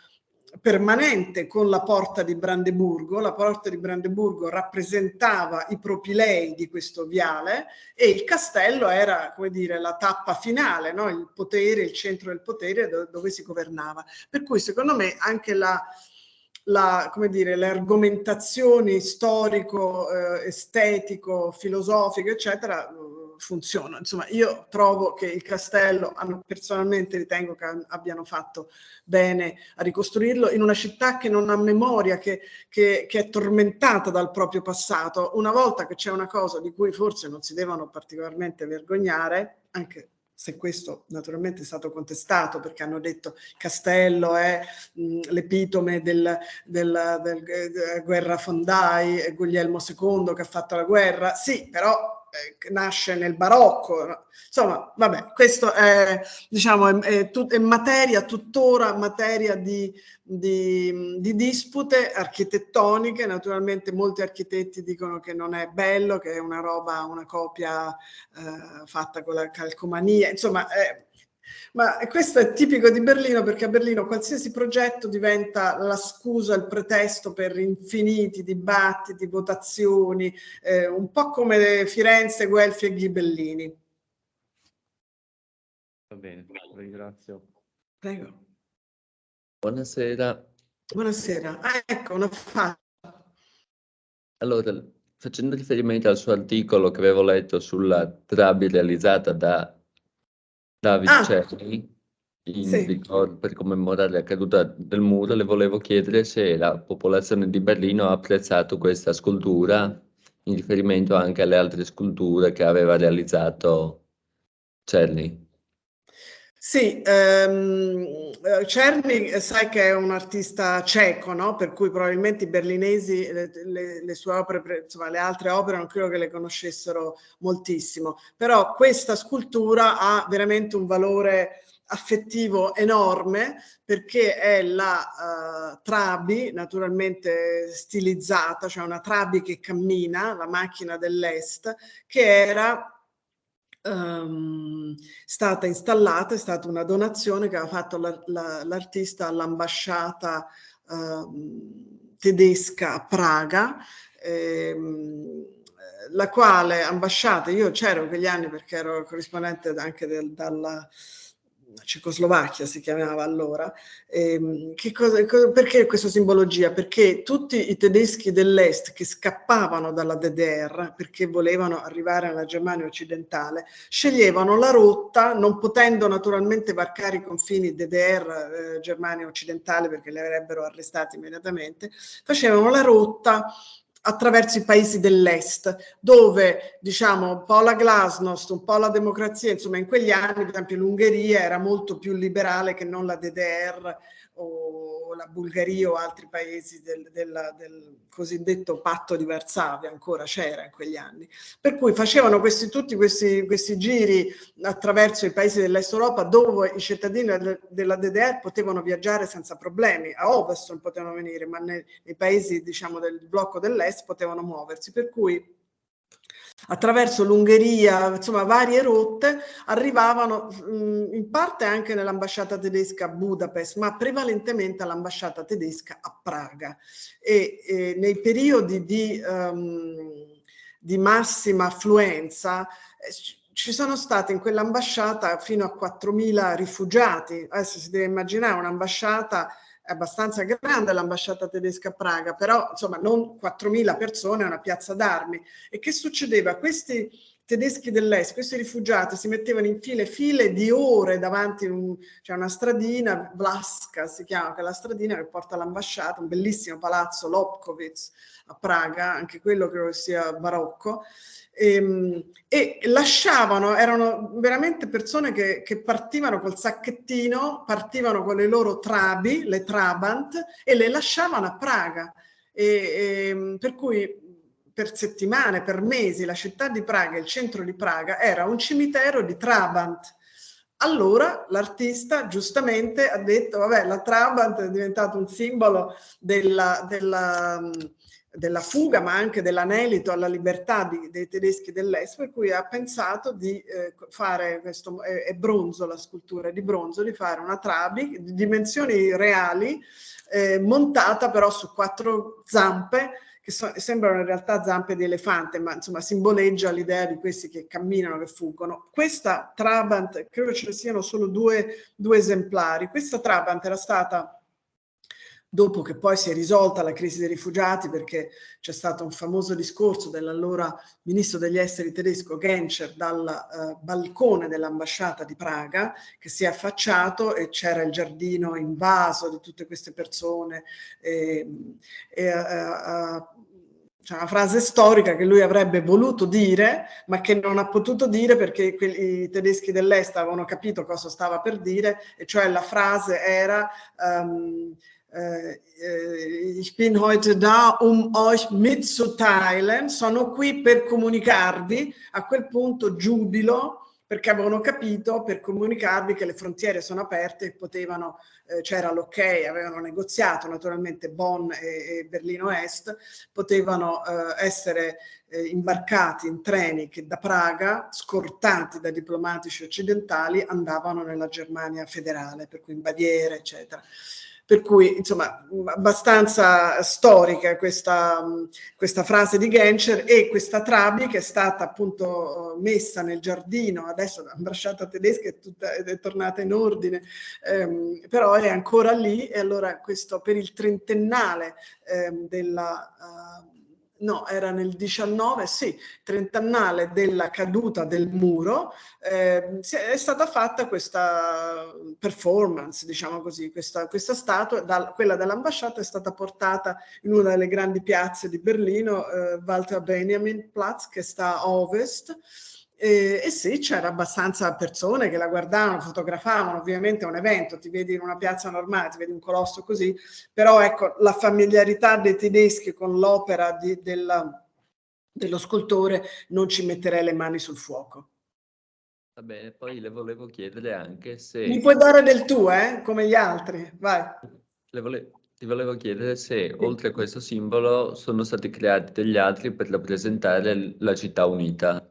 permanente con la Porta di Brandeburgo. La Porta di Brandeburgo rappresentava i propilei di questo viale e il castello era, come dire, la tappa finale, no? Il potere, il centro del potere dove si governava. Per cui secondo me anche come dire, le argomentazioni storico, estetico, filosofiche, eccetera, funzionano. Insomma, io trovo che il castello, personalmente ritengo che abbiano fatto bene a ricostruirlo in una città che non ha memoria, che è tormentata dal proprio passato. Una volta che c'è una cosa di cui forse non si devono particolarmente vergognare, anche se questo naturalmente è stato contestato, perché hanno detto Castello è l'epitome della guerra fondai, Guglielmo II che ha fatto la guerra, sì, però nasce nel barocco, insomma, vabbè, questo è, diciamo, è materia, tuttora materia di dispute architettoniche. Naturalmente molti architetti dicono che non è bello, che è una roba, una copia fatta con la calcomania, insomma, ma questo è tipico di Berlino, perché a Berlino qualsiasi progetto diventa la scusa, il pretesto per infiniti dibattiti, votazioni, un po' come Firenze, Guelfi e Ghibellini. Va bene, ringrazio. Prego. Buonasera. Buonasera. Ah, ecco, una faccia. Allora, facendo riferimento al suo articolo che avevo letto sulla trabi realizzata da David Cerny, sì, per commemorare la caduta del muro, le volevo chiedere se la popolazione di Berlino ha apprezzato questa scultura in riferimento anche alle altre sculture che aveva realizzato Cerny. Sì, Czerny sai che è un artista ceco, no? Per cui probabilmente i berlinesi le sue opere, insomma le altre opere non credo che le conoscessero moltissimo, però questa scultura ha veramente un valore affettivo enorme, perché è la Trabi, naturalmente stilizzata, cioè una Trabi che cammina, la macchina dell'Est, che era stata installata, è stata una donazione che aveva fatto l'artista all'ambasciata tedesca a Praga, la quale ambasciata, io c'ero in quegli anni perché ero corrispondente anche dalla Cecoslovacchia si chiamava allora. Perché questa simbologia? Perché tutti i tedeschi dell'est che scappavano dalla DDR perché volevano arrivare alla Germania occidentale sceglievano la rotta, non potendo naturalmente varcare i confini DDR, Germania occidentale, perché li avrebbero arrestati immediatamente, facevano la rotta attraverso i paesi dell'est, dove diciamo un po' la glasnost, un po' la democrazia, insomma in quegli anni per esempio l'Ungheria era molto più liberale che non la DDR o la Bulgaria o altri paesi del cosiddetto patto di Varsavia, ancora c'era in quegli anni. Per cui facevano tutti questi giri attraverso i paesi dell'est Europa, dove i cittadini della DDR potevano viaggiare senza problemi. A ovest non potevano venire, ma nei paesi diciamo del blocco dell'est potevano muoversi, per cui attraverso l'Ungheria, insomma varie rotte, arrivavano in parte anche nell'ambasciata tedesca a Budapest, ma prevalentemente all'ambasciata tedesca a Praga. E nei periodi di massima affluenza ci sono stati in quell'ambasciata fino a 4.000 rifugiati. Adesso si deve immaginare un'ambasciata abbastanza grande, l'ambasciata tedesca a Praga, però insomma non 4.000 persone, è una piazza d'armi. E che succedeva? Questi tedeschi dell'est, questi rifugiati si mettevano in file di ore davanti c'è una stradina, Vlaska si chiama, che è la stradina che porta all'ambasciata, un bellissimo palazzo, Lobkowitz a Praga, anche quello credo sia barocco, e lasciavano, erano veramente persone che partivano col sacchettino, partivano con le loro trabi, le Trabant, e le lasciavano a Praga. Per cui per settimane, per mesi, la città di Praga, il centro di Praga, era un cimitero di Trabant. Allora l'artista giustamente ha detto, vabbè, la Trabant è diventato un simbolo della fuga, ma anche dell'anelito alla libertà dei tedeschi dell'est, per cui ha pensato di fare questo, è bronzo, la scultura è di bronzo, di fare una trabi di dimensioni reali, montata però su 4 zampe, che sembrano in realtà zampe di elefante, ma insomma simboleggia l'idea di questi che camminano, che fuggono. Questa Trabant, credo ce ne siano solo due esemplari. Questa Trabant era stata, dopo che poi si è risolta la crisi dei rifugiati, perché c'è stato un famoso discorso dell'allora ministro degli esteri tedesco Genscher dal balcone dell'ambasciata di Praga, che si è affacciato e c'era il giardino invaso di tutte queste persone. C'è una frase storica che lui avrebbe voluto dire, ma che non ha potuto dire perché i tedeschi dell'est avevano capito cosa stava per dire, e cioè la frase era ich bin heute da, euch mitzuteilen, sono qui per comunicarvi. A quel punto giubilo, perché avevano capito, per comunicarvi che le frontiere sono aperte e potevano, c'era l'ok, avevano negoziato naturalmente Bonn e Berlino Est, potevano essere imbarcati in treni che da Praga, scortati da diplomatici occidentali, andavano nella Germania federale, per cui in Baviera, eccetera. Per cui, insomma, abbastanza storica questa frase di Genscher, e questa trabi che è stata appunto messa nel giardino, adesso l'ambasciata tedesca è tornata in ordine, però è ancora lì, e allora questo per il trentennale no, era nel 19, sì, trentennale della caduta del muro, è stata fatta questa performance, diciamo così, questa statua, quella dell'ambasciata è stata portata in una delle grandi piazze di Berlino, Walter Benjamin Platz, che sta a ovest. E sì, c'era abbastanza persone che la guardavano, fotografavano. Ovviamente è un evento, ti vedi in una piazza normale, ti vedi un colosso così, però ecco, la familiarità dei tedeschi con l'opera dello scultore, non ci metterei le mani sul fuoco. Va bene, poi le volevo chiedere anche se... Mi puoi dare del tuo, come gli altri, vai. Ti volevo chiedere se oltre a questo simbolo sono stati creati degli altri per rappresentare la città unita.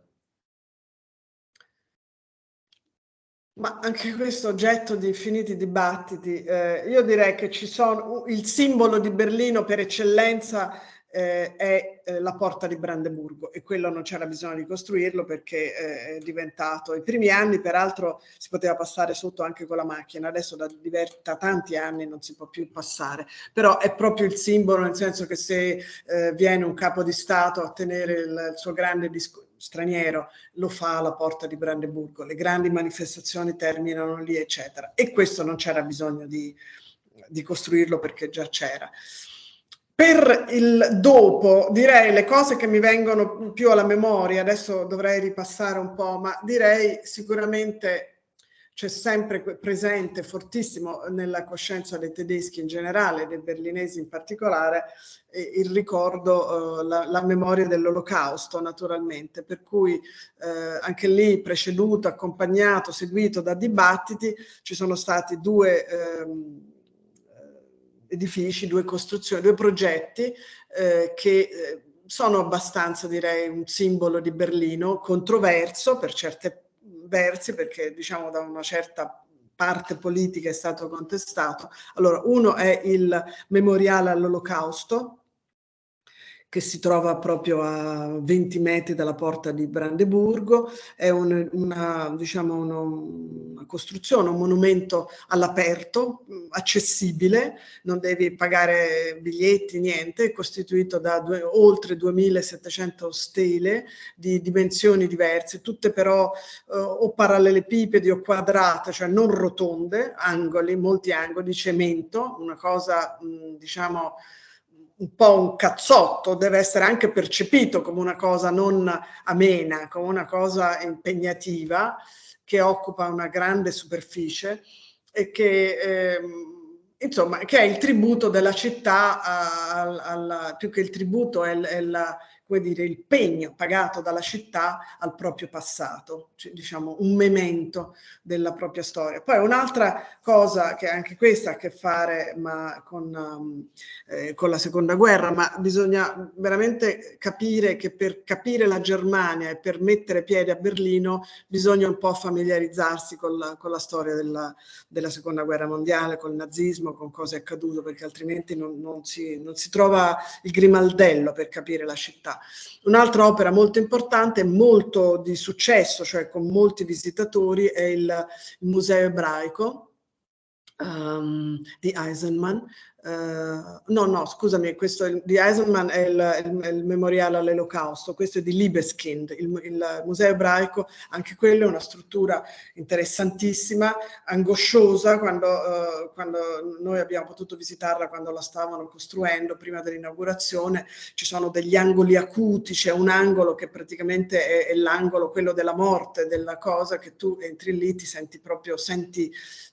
Ma anche questo oggetto di infiniti dibattiti. Io direi che ci sono, il simbolo di Berlino per eccellenza è la porta di Brandeburgo, e quello non c'era bisogno di costruirlo perché è diventato, i primi anni peraltro si poteva passare sotto anche con la macchina, adesso da tanti anni non si può più passare, però è proprio il simbolo, nel senso che se viene un capo di Stato a tenere il suo grande discorso straniero, lo fa alla porta di Brandeburgo, le grandi manifestazioni terminano lì, eccetera, e questo non c'era bisogno di costruirlo perché già c'era. Per il dopo, direi le cose che mi vengono più alla memoria, adesso dovrei ripassare un po', ma direi sicuramente c'è sempre presente, fortissimo nella coscienza dei tedeschi in generale, dei berlinesi in particolare, il ricordo, la memoria dell'Olocausto naturalmente, per cui anche lì preceduto, accompagnato, seguito da dibattiti, ci sono stati due edifici, due costruzioni, due progetti che sono abbastanza, direi, un simbolo di Berlino, controverso per certi versi, perché diciamo da una certa parte politica è stato contestato. Allora, uno è il memoriale all'Olocausto, che si trova proprio a 20 metri dalla porta di Brandeburgo, è una costruzione, un monumento all'aperto, accessibile, non devi pagare biglietti, niente, è costituito da oltre 2700 stele di dimensioni diverse, tutte però o parallelepipedi o quadrate, cioè non rotonde, angoli, molti angoli di cemento, una cosa diciamo un po' un cazzotto, deve essere anche percepito come una cosa non amena, come una cosa impegnativa, che occupa una grande superficie e che, insomma, che è il tributo della città, più che il tributo è come dire, il pegno pagato dalla città al proprio passato, cioè, diciamo un memento della propria storia. Poi un'altra cosa che anche questa ha a che fare con la seconda guerra, ma bisogna veramente capire che per capire la Germania e per mettere piede a Berlino bisogna un po' familiarizzarsi con la storia della seconda guerra mondiale, col nazismo, con cosa è accaduto, perché altrimenti non si trova il grimaldello per capire la città. Un'altra opera molto importante, molto di successo, cioè con molti visitatori, è il Museo Ebraico di Eisenman. Scusami, questo di Eisenman è il memoriale all'Olocausto, questo è di Libeskind, il Museo Ebraico, anche quello è una struttura interessantissima, angosciosa, quando noi abbiamo potuto visitarla quando la stavano costruendo prima dell'inaugurazione. Ci sono degli angoli acuti, c'è un angolo che praticamente è l'angolo, quello della morte, della cosa, che tu entri lì, ti senti proprio, senti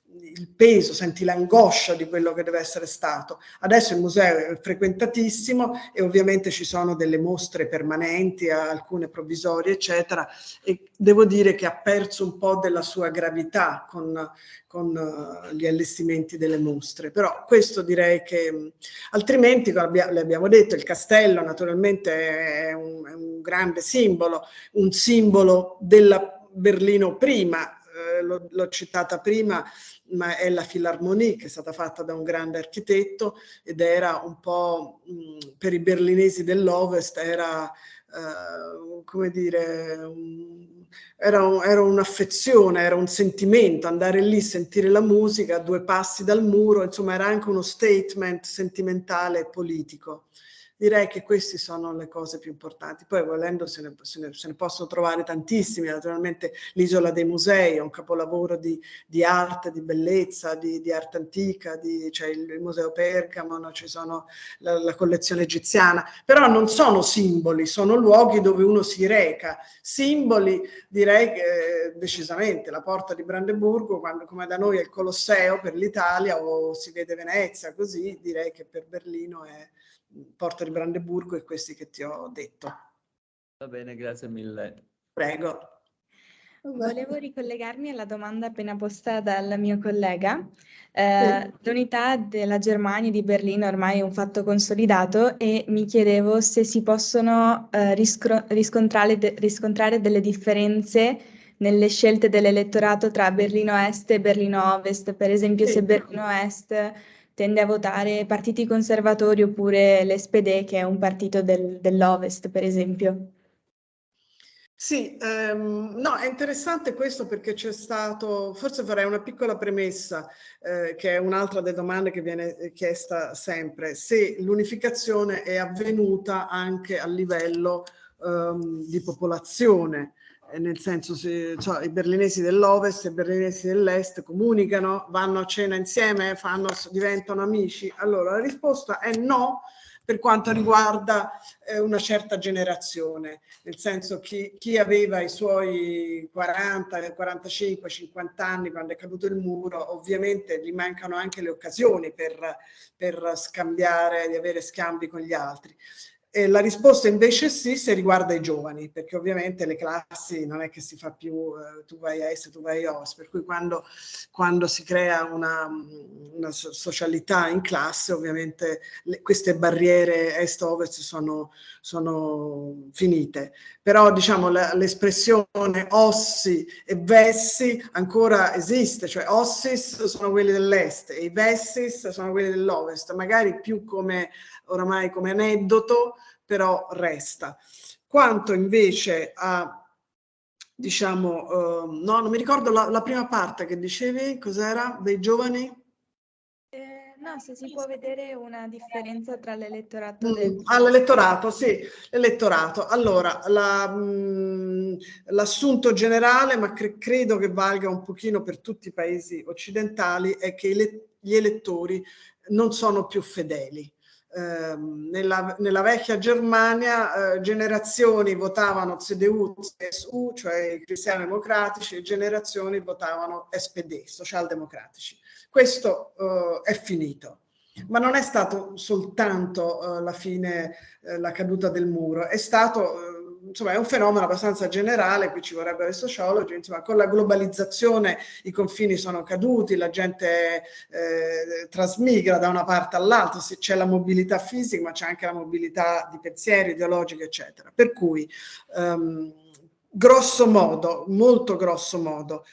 il peso, senti l'angoscia di quello che deve essere stato. Adesso il museo è frequentatissimo e ovviamente ci sono delle mostre permanenti, alcune provvisorie, eccetera, e devo dire che ha perso un po' della sua gravità con gli allestimenti delle mostre. Però questo direi che, altrimenti, come le abbiamo detto, il castello naturalmente è un grande simbolo, un simbolo della Berlino prima, l'ho citata prima, ma è la Philharmonie, che è stata fatta da un grande architetto ed era un po' per i berlinesi dell'Ovest, era come dire, era un'affezione, era un sentimento, andare lì, sentire la musica a 2 passi dal muro, insomma era anche uno statement sentimentale e politico. Direi che queste sono le cose più importanti. Poi volendo se ne possono trovare tantissimi. Naturalmente l'Isola dei Musei è un capolavoro di arte, di bellezza, di arte antica, c'è il Museo Pergamon, ci sono la collezione egiziana, però non sono simboli, sono luoghi dove uno si reca. Simboli, direi che decisamente la Porta di Brandeburgo, come da noi è il Colosseo per l'Italia, o si vede Venezia, così direi che per Berlino è Porta di Brandeburgo e questi che ti ho detto. Va bene, grazie mille. Prego. Volevo ricollegarmi alla domanda appena posta dal mio collega. L'unità della Germania e di Berlino ormai è un fatto consolidato e mi chiedevo se si possono riscontrare delle differenze nelle scelte dell'elettorato tra Berlino Est e Berlino Ovest. Per esempio, se Berlino Est tende a votare partiti conservatori oppure l'SPD, che è un partito dell'Ovest, per esempio. Sì, no, è interessante questo perché c'è stato, forse farei una piccola premessa, che è un'altra delle domande che viene chiesta sempre, se l'unificazione è avvenuta anche a livello di popolazione. Nel senso, cioè, i berlinesi dell'Ovest e i berlinesi dell'Est comunicano, vanno a cena insieme, diventano amici. Allora, la risposta è no, per quanto riguarda una certa generazione, nel senso chi aveva i suoi 40, 45, 50 anni quando è caduto il muro, ovviamente gli mancano anche le occasioni per scambiare, di avere scambi con gli altri. E la risposta invece sì, se riguarda i giovani, perché ovviamente le classi non è che si fa più tu vai a est, tu vai a ovest, per cui quando si crea una socialità in classe, ovviamente queste barriere est-ovest sono finite. Però diciamo l'espressione ossi e vessi ancora esiste, cioè ossis sono quelli dell'est e i vessis sono quelli dell'ovest, magari più come oramai come aneddoto, però resta. Quanto invece a, diciamo, no, non mi ricordo la prima parte che dicevi, cos'era, dei giovani? No, se si può vedere una differenza tra l'elettorato l'elettorato, sì, l'elettorato. Allora, l'assunto generale, ma credo che valga un pochino per tutti i paesi occidentali, è che gli elettori non sono più fedeli. Nella vecchia Germania generazioni votavano CDU, CSU, cioè i cristiani democratici, e generazioni votavano SPD, socialdemocratici. Questo è finito. Ma non è stato soltanto alla fine la caduta del muro, è stato insomma è un fenomeno abbastanza generale, qui ci vorrebbero i sociologi, insomma con la globalizzazione i confini sono caduti, la gente trasmigra da una parte all'altra, c'è la mobilità fisica ma c'è anche la mobilità di pensieri, ideologica eccetera, per cui grosso modo, molto grosso modo,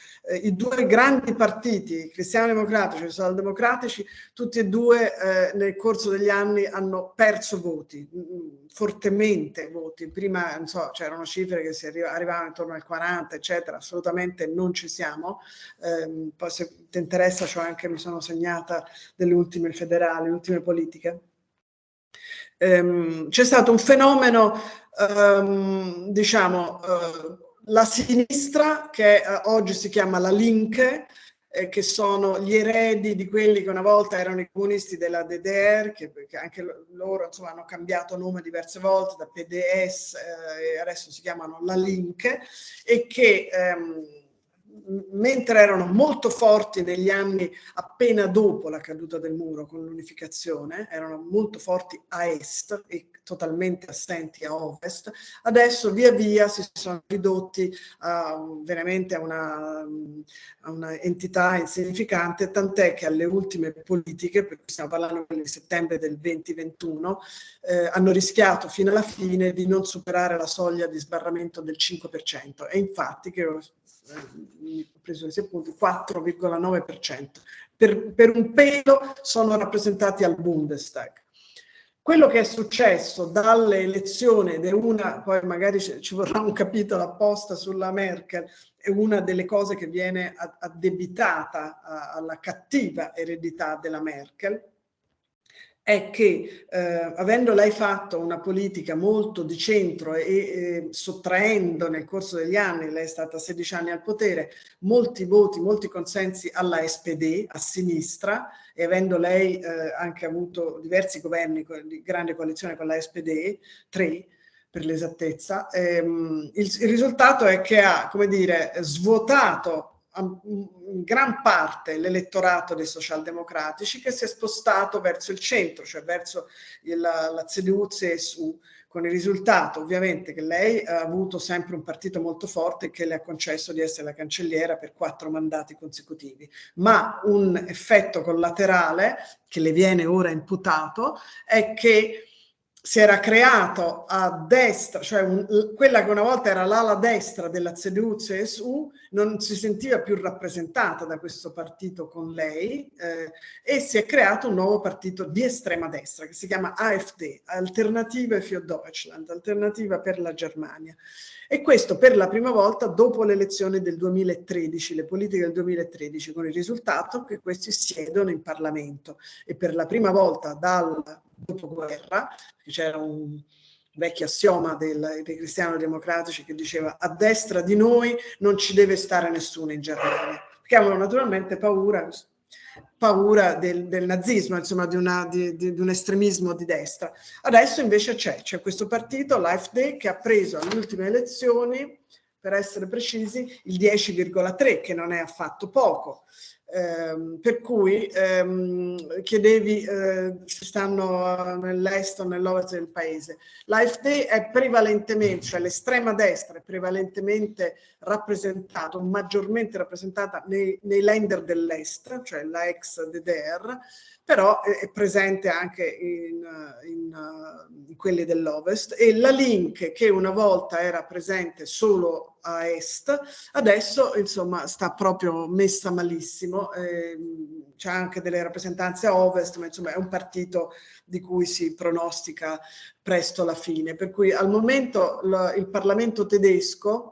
i due grandi partiti, cristiano-democratici e socialdemocratici, tutti e due nel corso degli anni hanno perso voti, fortemente voti. Prima, non so, c'erano cifre che arrivavano intorno al 40, eccetera, assolutamente non ci siamo. Poi se ti interessa, mi sono segnata delle ultime federali, le ultime politiche. C'è stato un fenomeno, diciamo, la sinistra, che oggi si chiama la Linke, che sono gli eredi di quelli che una volta erano i comunisti della DDR, che anche loro insomma, hanno cambiato nome diverse volte, da PDS e adesso si chiamano la Linke, e che mentre erano molto forti negli anni appena dopo la caduta del muro con l'unificazione, erano molto forti a est e totalmente assenti a ovest, adesso via via si sono ridotti veramente a una entità insignificante, tant'è che alle ultime politiche, per cui stiamo parlando di settembre del 2021, hanno rischiato fino alla fine di non superare la soglia di sbarramento del 5%, e infatti che ho preso questi appunti, 4,9%. Per un pelo sono rappresentati al Bundestag. Quello che è successo dalle elezioni, ed è una, poi magari ci vorrà un capitolo apposta sulla Merkel, è una delle cose che viene addebitata alla cattiva eredità della Merkel, è che avendo lei fatto una politica molto di centro e sottraendo nel corso degli anni, lei è stata 16 anni al potere, molti voti, molti consensi alla SPD, a sinistra, e avendo lei anche avuto diversi governi di grande coalizione con la SPD, 3 per l'esattezza, il risultato è che ha, come dire, svuotato in gran parte l'elettorato dei socialdemocratici, che si è spostato verso il centro, cioè verso la CDU-CSU, con il risultato ovviamente che lei ha avuto sempre un partito molto forte che le ha concesso di essere la cancelliera per 4 mandati consecutivi, ma un effetto collaterale che le viene ora imputato è che si era creato a destra, cioè quella che una volta era l'ala destra della CDU-CSU non si sentiva più rappresentata da questo partito con lei, e si è creato un nuovo partito di estrema destra che si chiama AfD, Alternative für Deutschland, Alternativa per la Germania. E questo per la prima volta dopo le elezioni del 2013, le politiche del 2013, con il risultato che questi siedono in Parlamento, e per la prima volta dal dopoguerra, c'era un vecchio assioma dei cristiano-democratici che diceva: a destra di noi non ci deve stare nessuno in Germania, perché avevano naturalmente paura, paura del nazismo, insomma di un estremismo di destra. Adesso invece c'è questo partito, l'AfD, che ha preso alle ultime elezioni, per essere precisi, il 10,3, che non è affatto poco. Per cui chiedevi se stanno nell'est o nell'ovest del paese. L'AfD è prevalentemente, cioè l'estrema destra è prevalentemente rappresentata, maggiormente rappresentata nei Länder dell'est, cioè la ex DDR, però è presente anche in quelli dell'ovest, e la Link, che una volta era presente solo a est, adesso insomma sta proprio messa malissimo, c'è anche delle rappresentanze a ovest, ma insomma è un partito di cui si pronostica presto la fine, per cui al momento il Parlamento tedesco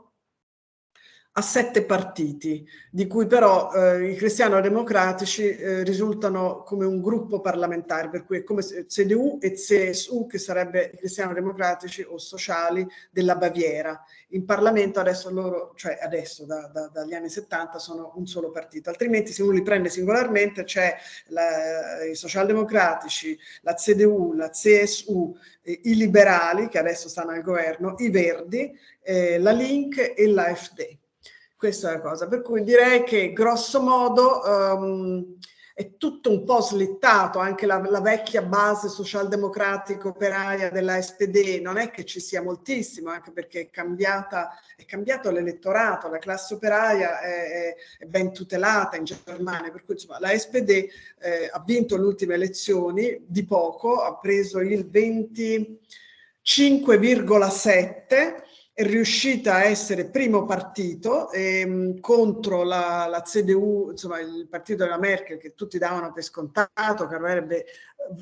ha 7 partiti, di cui però i cristiano-democratici risultano come un gruppo parlamentare, per cui è come CDU e CSU, che sarebbe i cristiano-democratici o sociali della Baviera. In Parlamento adesso loro, cioè adesso dagli anni 70, sono un solo partito, altrimenti se uno li prende singolarmente c'è i socialdemocratici, la CDU, la CSU, i liberali, che adesso stanno al governo, i Verdi, la Link e l'AfD. Questa è la cosa, per cui direi che grosso modo è tutto un po' slittato, anche la vecchia base socialdemocratica operaia della SPD, non è che ci sia moltissimo, anche perché è cambiato l'elettorato, la classe operaia è ben tutelata in Germania, per cui insomma, la SPD ha vinto le ultime elezioni di poco, ha preso il 25,7%, è riuscita a essere primo partito contro la CDU, insomma il partito della Merkel, che tutti davano per scontato che avrebbe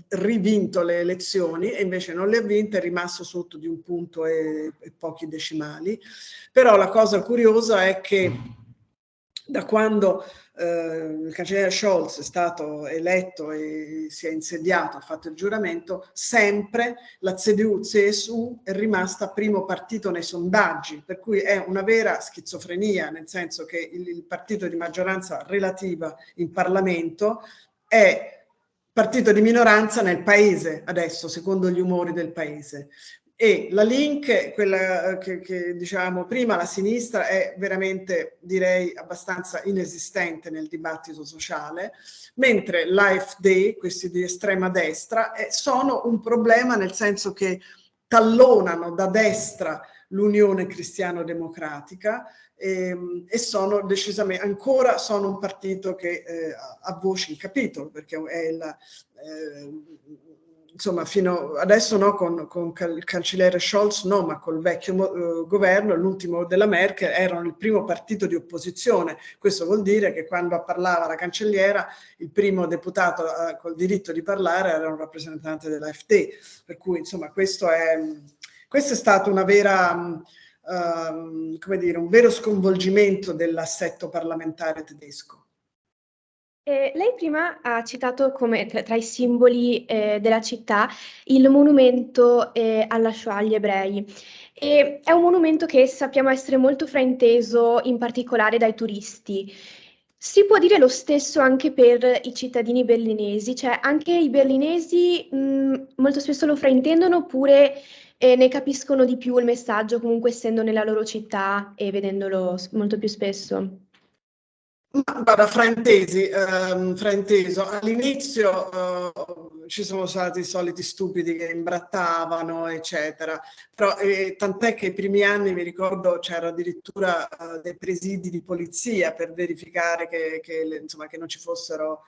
rivinto le elezioni, e invece non le ha vinte, è rimasto sotto di 1 punto e pochi decimali. Però la cosa curiosa è che da quando il cancelliere Scholz è stato eletto e si è insediato, ha fatto il giuramento, sempre la CDU-CSU è rimasta primo partito nei sondaggi, per cui è una vera schizofrenia, nel senso che il partito di maggioranza relativa in Parlamento è partito di minoranza nel paese adesso, secondo gli umori del paese. E la Link, quella che dicevamo prima, la sinistra, è veramente, direi, abbastanza inesistente nel dibattito sociale, mentre l'AfD, questi di estrema destra, sono un problema nel senso che tallonano da destra l'Unione Cristiano-Democratica e sono decisamente, ancora sono un partito che ha voce in capitolo, perché è insomma, fino adesso no, con il cancelliere Scholz no, ma col vecchio governo, l'ultimo della Merkel, erano il primo partito di opposizione. Questo vuol dire che quando parlava la cancelliera, il primo deputato col diritto di parlare era un rappresentante dell'AfD. Per cui, insomma, questo è stato una vera, come dire, un vero sconvolgimento dell'assetto parlamentare tedesco. Lei prima ha citato come tra i simboli della città il monumento alla Shoah agli ebrei. E è un monumento che sappiamo essere molto frainteso, in particolare dai turisti. Si può dire lo stesso anche per i cittadini berlinesi, cioè anche i berlinesi molto spesso lo fraintendono, oppure ne capiscono di più il messaggio, comunque essendo nella loro città e vedendolo molto più spesso. Guarda, frainteso. All'inizio ci sono stati i soliti stupidi che imbrattavano, eccetera, però tant'è che i primi anni, mi ricordo, c'era addirittura dei presidi di polizia per verificare insomma, che non ci fossero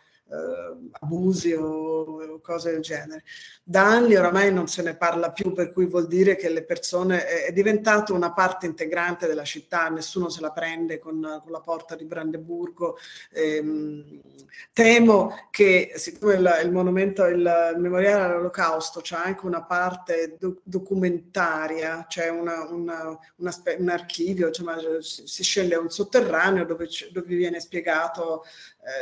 abusi o cose del genere. Da anni oramai non se ne parla più, per cui vuol dire che le persone è diventato una parte integrante della città, nessuno se la prende con la porta di Brandeburgo. Temo che, siccome il monumento, il memoriale all'Olocausto c'è anche una parte documentaria, c'è un archivio, insomma, si scende a un sotterraneo dove viene spiegato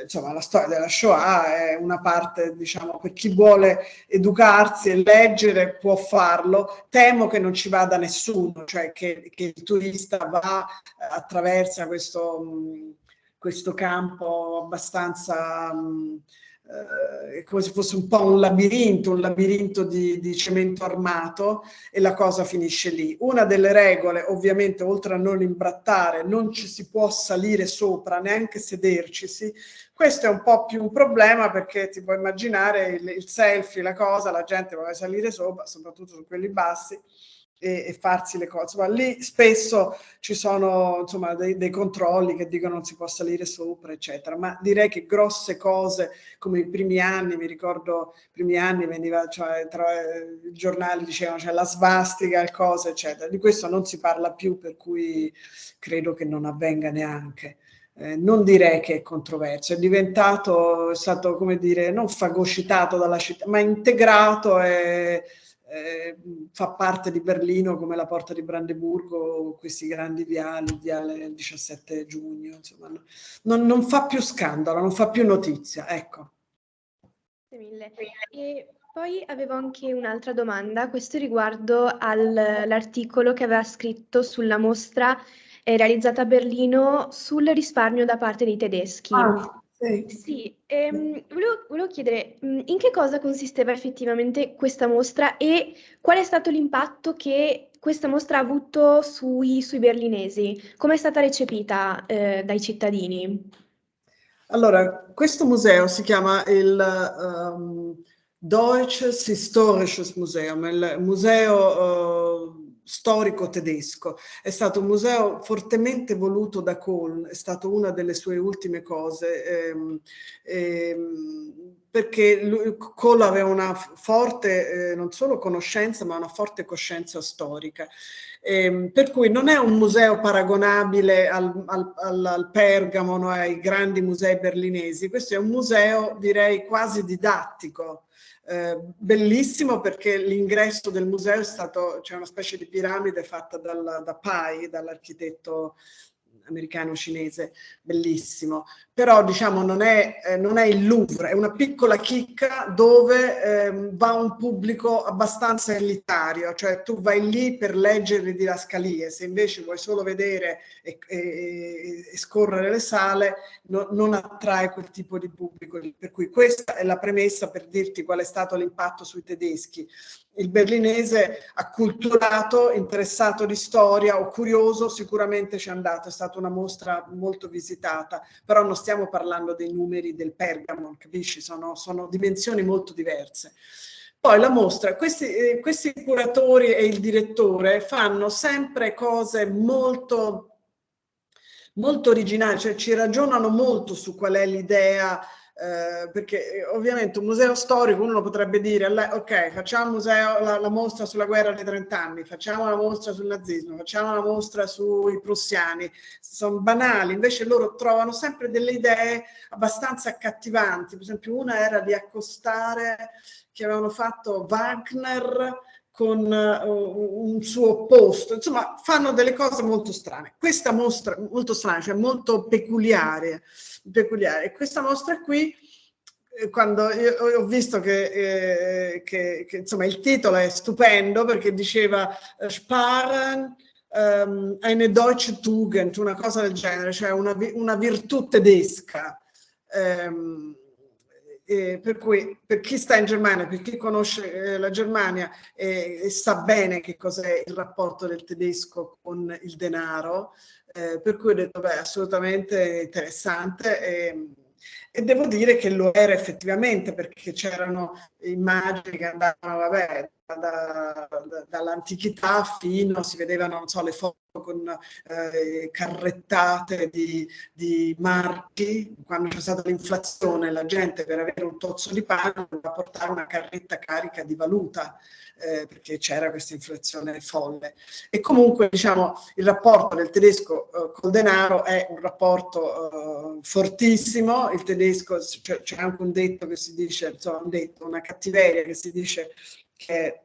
insomma, la storia della Shoah. È una parte, diciamo, per chi vuole educarsi e leggere può farlo. Temo che non ci vada nessuno, cioè che il turista va, attraversa questo campo abbastanza come se fosse un po' un labirinto di cemento armato, e la cosa finisce lì. Una delle regole, ovviamente, oltre a non imbrattare, non ci si può salire sopra, neanche sedercisi. Questo è un po' più un problema, perché ti puoi immaginare il selfie, la cosa, la gente vuole salire sopra, soprattutto su quelli bassi, e farsi le cose. Ma lì spesso ci sono, insomma, dei controlli che dicono non si può salire sopra, eccetera. Ma direi che grosse cose, come i primi anni, mi ricordo, i primi anni veniva, cioè, tra i giornali dicevano c'è la svastica, il cosa, eccetera. Di questo non si parla più, per cui credo che non avvenga neanche. Non direi che è controverso, è stato, come dire, non fagocitato dalla città, ma integrato e fa parte di Berlino, come la Porta di Brandeburgo, questi grandi viali, il viale 17 giugno, insomma, non fa più scandalo, non fa più notizia, ecco. Grazie mille. E poi avevo anche un'altra domanda, questo riguardo all'articolo che aveva scritto sulla mostra realizzata a Berlino sul risparmio da parte dei tedeschi. Sì. Sì, volevo chiedere in che cosa consisteva effettivamente questa mostra e qual è stato l'impatto che questa mostra ha avuto sui berlinesi? Come è stata recepita dai cittadini? Allora, questo museo si chiama il Deutsches Historisches Museum, il museo storico tedesco. È stato un museo fortemente voluto da Kohl, è stato una delle sue ultime cose, perché Kohl aveva una forte, non solo conoscenza, ma una forte coscienza storica. Per cui non è un museo paragonabile al Pergamon o ai grandi musei berlinesi, questo è un museo, direi, quasi didattico. Bellissimo, perché l'ingresso del museo è stato, c'è una specie di piramide fatta da Pai, dall'architetto americano-cinese, bellissimo. Però diciamo non è il Louvre, è una piccola chicca dove va un pubblico abbastanza elitario, cioè tu vai lì per leggere le didascalie, se invece vuoi solo vedere e scorrere le sale, non attrae quel tipo di pubblico lì. Per cui questa è la premessa per dirti qual è stato l'impatto sui tedeschi. Il berlinese acculturato, interessato di storia o curioso sicuramente ci è andato, è stata una mostra molto visitata, però non stiamo parlando dei numeri del Pergamon, capisci? Sono dimensioni molto diverse. Poi la mostra, questi curatori e il direttore fanno sempre cose molto, molto originali, cioè ci ragionano molto su qual è l'idea, perché ovviamente un museo storico uno potrebbe dire ok, facciamo la mostra sulla guerra dei 30 anni, facciamo la mostra sul nazismo, facciamo la mostra sui prussiani, sono banali, invece loro trovano sempre delle idee abbastanza accattivanti. Per esempio una era di accostare, che avevano fatto Wagner con un suo opposto, insomma fanno delle cose molto strane. Questa mostra molto strana, cioè molto peculiare. E questa mostra qui, quando io ho visto che insomma il titolo è stupendo, perché diceva Sparen eine deutsche Tugend, una cosa del genere, cioè una virtù tedesca. Per cui per chi sta in Germania, per chi conosce la Germania e sa bene che cos'è il rapporto del tedesco con il denaro, per cui ho detto beh, assolutamente interessante, e devo dire che lo era effettivamente, perché c'erano immagini che andavano, vabbè, dall'antichità fino, si vedevano, non so, le foto con carrettate di marchi. Quando c'è stata l'inflazione, la gente per avere un tozzo di pane doveva portare una carretta carica di valuta, perché c'era questa inflazione folle. E comunque, diciamo, il rapporto del tedesco col denaro è un rapporto fortissimo. Il tedesco, c'è anche un detto che si dice, insomma, una cattiveria che si dice che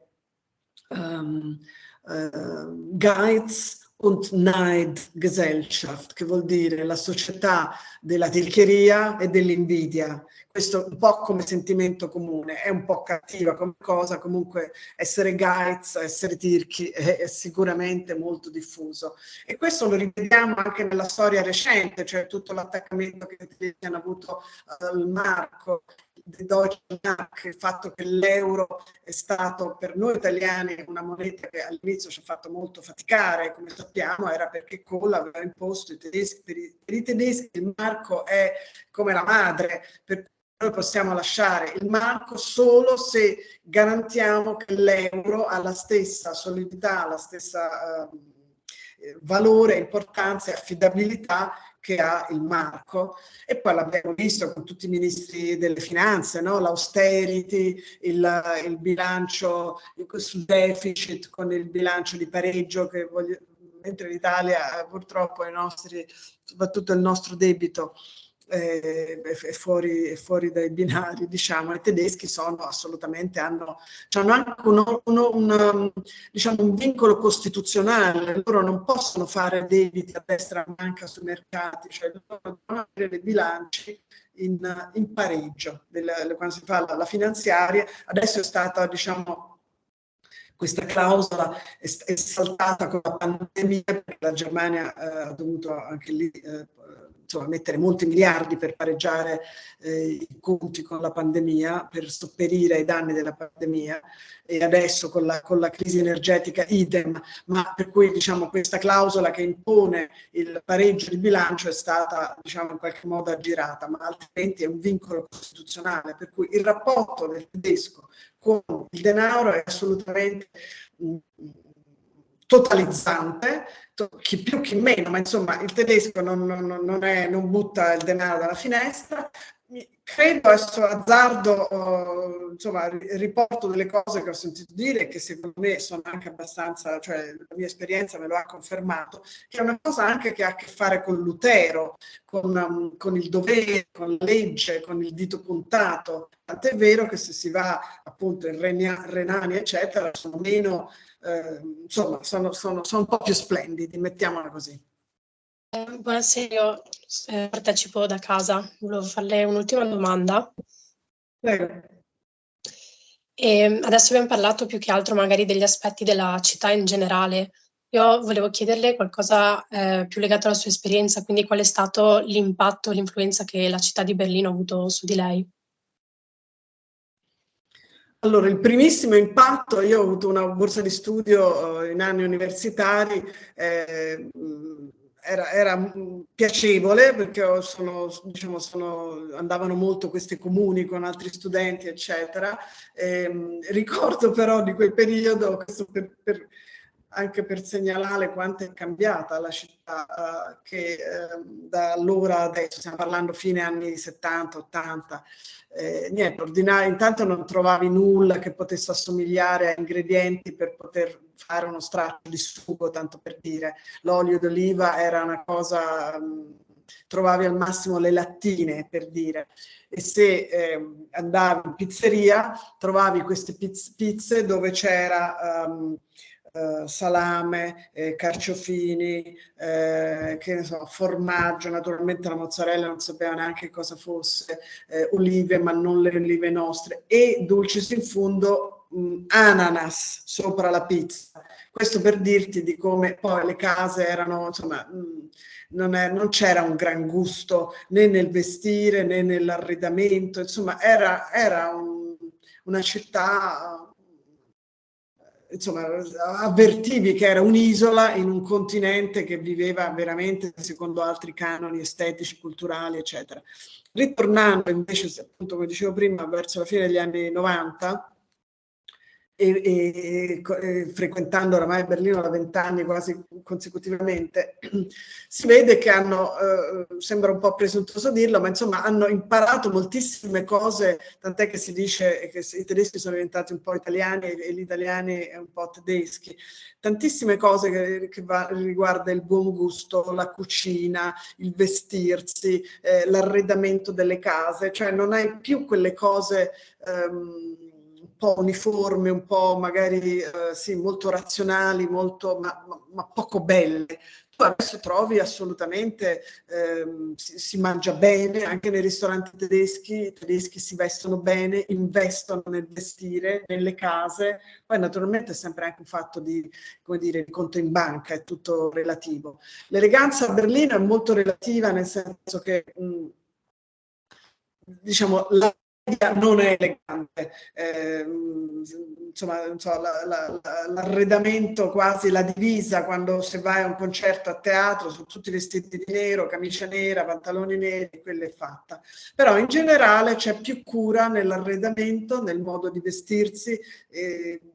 Geiz und Neidgesellschaft, che vuol dire la società della tilcheria e dell'invidia. Questo un po' come sentimento comune, è un po' cattiva come cosa, comunque essere Geiz, essere tirchi è sicuramente molto diffuso. E questo lo rivediamo anche nella storia recente, cioè tutto l'attaccamento che i tedeschi hanno avuto al marco, il fatto che l'euro è stato per noi italiani una moneta che all'inizio ci ha fatto molto faticare, come sappiamo, era perché Kohl aveva imposto i tedeschi, per i tedeschi il marco è come la madre, per cui noi possiamo lasciare il marco solo se garantiamo che l'euro ha la stessa solidità, la stessa valore, importanza e affidabilità che ha il marco. E poi l'abbiamo visto con tutti i ministri delle finanze, no? L'austerity, il bilancio sul deficit, con il bilancio di pareggio, mentre l'Italia purtroppo soprattutto il nostro debito è fuori dai binari, diciamo. I tedeschi sono assolutamente, hanno anche diciamo, un vincolo costituzionale, loro non possono fare debiti a destra e a manca sui mercati, cioè loro devono avere dei bilanci in pareggio, quando si fa la finanziaria. Adesso è stata, diciamo, questa clausola è saltata con la pandemia, perché la Germania ha dovuto anche lì insomma, mettere molti miliardi per pareggiare i conti con la pandemia, per sopperire ai danni della pandemia, e adesso con la crisi energetica idem, ma per cui, diciamo, questa clausola che impone il pareggio di bilancio è stata, diciamo, in qualche modo aggirata, ma altrimenti è un vincolo costituzionale, per cui il rapporto del tedesco con il denaro è assolutamente totalizzante, chi più chi meno, ma insomma il tedesco non butta il denaro dalla finestra. Credo, adesso azzardo, insomma, riporto delle cose che ho sentito dire, che secondo me sono anche abbastanza, cioè la mia esperienza me lo ha confermato, che è una cosa anche che ha a che fare con l'utero, con il dovere, con la legge, con il dito puntato. Tant'è vero che se si va appunto in Renania, eccetera, sono meno, insomma, sono un po' più splendidi, mettiamola così. Buonasera, io partecipo da casa. Volevo farle un'ultima domanda. Prego. Adesso abbiamo parlato più che altro magari degli aspetti della città in generale. Io volevo chiederle qualcosa più legato alla sua esperienza, quindi qual è stato l'impatto, l'influenza che la città di Berlino ha avuto su di lei? Allora, il primissimo impatto, io ho avuto una borsa di studio in anni universitari, era piacevole perché andavano molto questi comuni con altri studenti, eccetera. Ricordo però di quel periodo, questo anche per segnalare quanto è cambiata la città, che da allora adesso, stiamo parlando fine anni 70, 80, niente, ordinario, intanto non trovavi nulla che potesse assomigliare a ingredienti per poter fare uno straccio di sugo, tanto per dire. L'olio d'oliva era una cosa, trovavi al massimo le lattine, per dire. E se andavi in pizzeria trovavi queste pizze dove c'era salame, carciofini, che ne so, formaggio, naturalmente la mozzarella non sapeva neanche cosa fosse, olive, ma non le olive nostre, e dulcis in fundo, ananas sopra la pizza. Questo per dirti di come poi le case erano, insomma, non c'era un gran gusto né nel vestire né nell'arredamento, insomma era una città, insomma, avvertivi che era un'isola in un continente che viveva veramente secondo altri canoni estetici, culturali, eccetera. Ritornando invece, appunto, come dicevo prima, verso la fine degli anni 90, e frequentando oramai Berlino da 20 anni quasi consecutivamente, si vede che hanno, sembra un po' presuntuoso dirlo, ma insomma hanno imparato moltissime cose, tant'è che si dice che i tedeschi sono diventati un po' italiani e gli italiani un po' tedeschi. Tantissime cose che riguarda il buon gusto, la cucina, il vestirsi, l'arredamento delle case, cioè non hai più quelle cose po' uniformi, un po' magari sì, molto razionali, molto, ma poco belle. Tu adesso trovi assolutamente, si mangia bene, anche nei ristoranti tedeschi, i tedeschi si vestono bene, investono nel vestire, nelle case, poi naturalmente è sempre anche un fatto di, come dire, il conto in banca, è tutto relativo. L'eleganza a Berlino è molto relativa, nel senso che diciamo la media non è elegante, insomma non so, l'arredamento, quasi la divisa, quando se vai a un concerto a teatro sono tutti vestiti di nero, camicia nera, pantaloni neri, quella è fatta. Però in generale c'è più cura nell'arredamento, nel modo di vestirsi,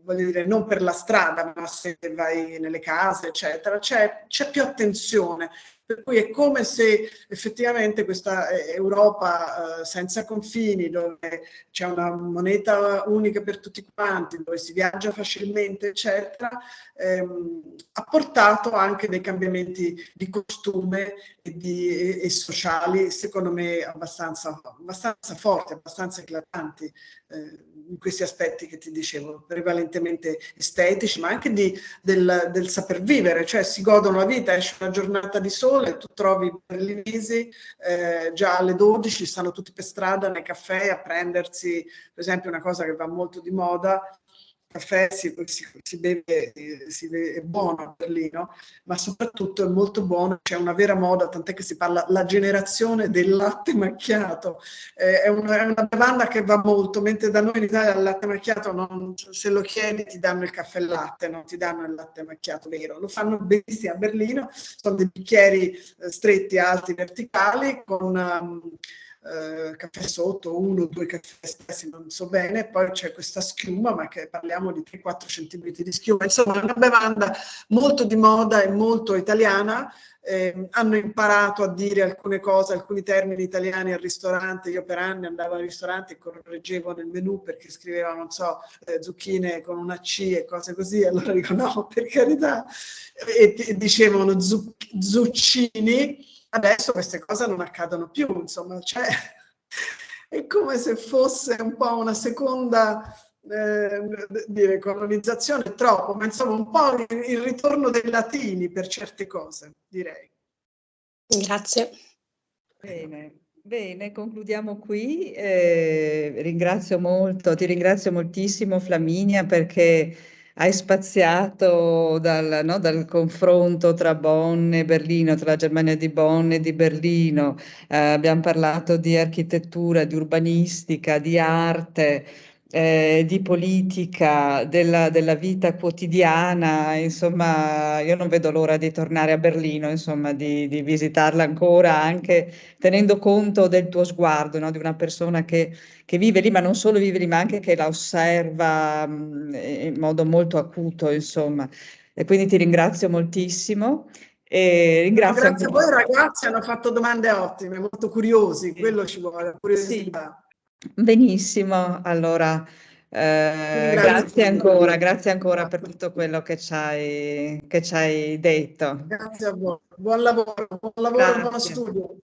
voglio dire, non per la strada, ma se vai nelle case, eccetera, c'è più attenzione. Per cui è come se effettivamente questa Europa senza confini, dove c'è una moneta unica per tutti quanti, dove si viaggia facilmente, eccetera, ha portato anche dei cambiamenti di costume e sociali, secondo me, abbastanza forti, abbastanza eclatanti in questi aspetti che ti dicevo, prevalentemente estetici, ma anche del saper vivere, cioè si godono la vita, esce una giornata di sole, tu trovi i berlinesi già alle 12 stanno tutti per strada nei caffè a prendersi, per esempio una cosa che va molto di moda, il caffè si beve, è buono a Berlino, ma soprattutto è molto buono, c'è una vera moda, tant'è che si parla la generazione del latte macchiato, è una bevanda che va molto, mentre da noi in Italia il latte macchiato, se lo chiedi ti danno il caffè latte, non ti danno il latte macchiato vero, lo fanno benissimo a Berlino, sono dei bicchieri stretti, alti, verticali, con caffè sotto, 1 o 2 caffè espressi, non so bene, poi c'è questa schiuma, ma che parliamo di 3-4 centimetri di schiuma, insomma è una bevanda molto di moda e molto italiana. Hanno imparato a dire alcune cose, alcuni termini italiani al ristorante. Io per anni andavo al ristorante e correggevo nel menù perché scriveva, non so, zucchine con una C e cose così, allora dico no, per carità, e dicevano zucchini. Adesso queste cose non accadono più, insomma, cioè, è come se fosse un po' una seconda dire colonizzazione, troppo, ma insomma un po' il ritorno dei latini per certe cose, direi. Grazie. Bene, concludiamo qui. Ti ringrazio moltissimo Flaminia, perché hai spaziato dal confronto tra Bonn e Berlino, tra la Germania di Bonn e di Berlino. Abbiamo parlato di architettura, di urbanistica, di arte, di politica, della vita quotidiana. Insomma, io non vedo l'ora di tornare a Berlino, insomma, di visitarla ancora, anche tenendo conto del tuo sguardo, no? Di una persona che vive lì, ma non solo vive lì, ma anche che la osserva in modo molto acuto, insomma. E quindi ti ringrazio moltissimo. E ringrazio Grazie a voi ragazzi, hanno fatto domande ottime, molto curiosi, quello ci vuole, curiosità. Sì. Benissimo, allora grazie ancora per tutto quello che ci hai detto. Grazie a voi, buon lavoro, buon Grazie. studio.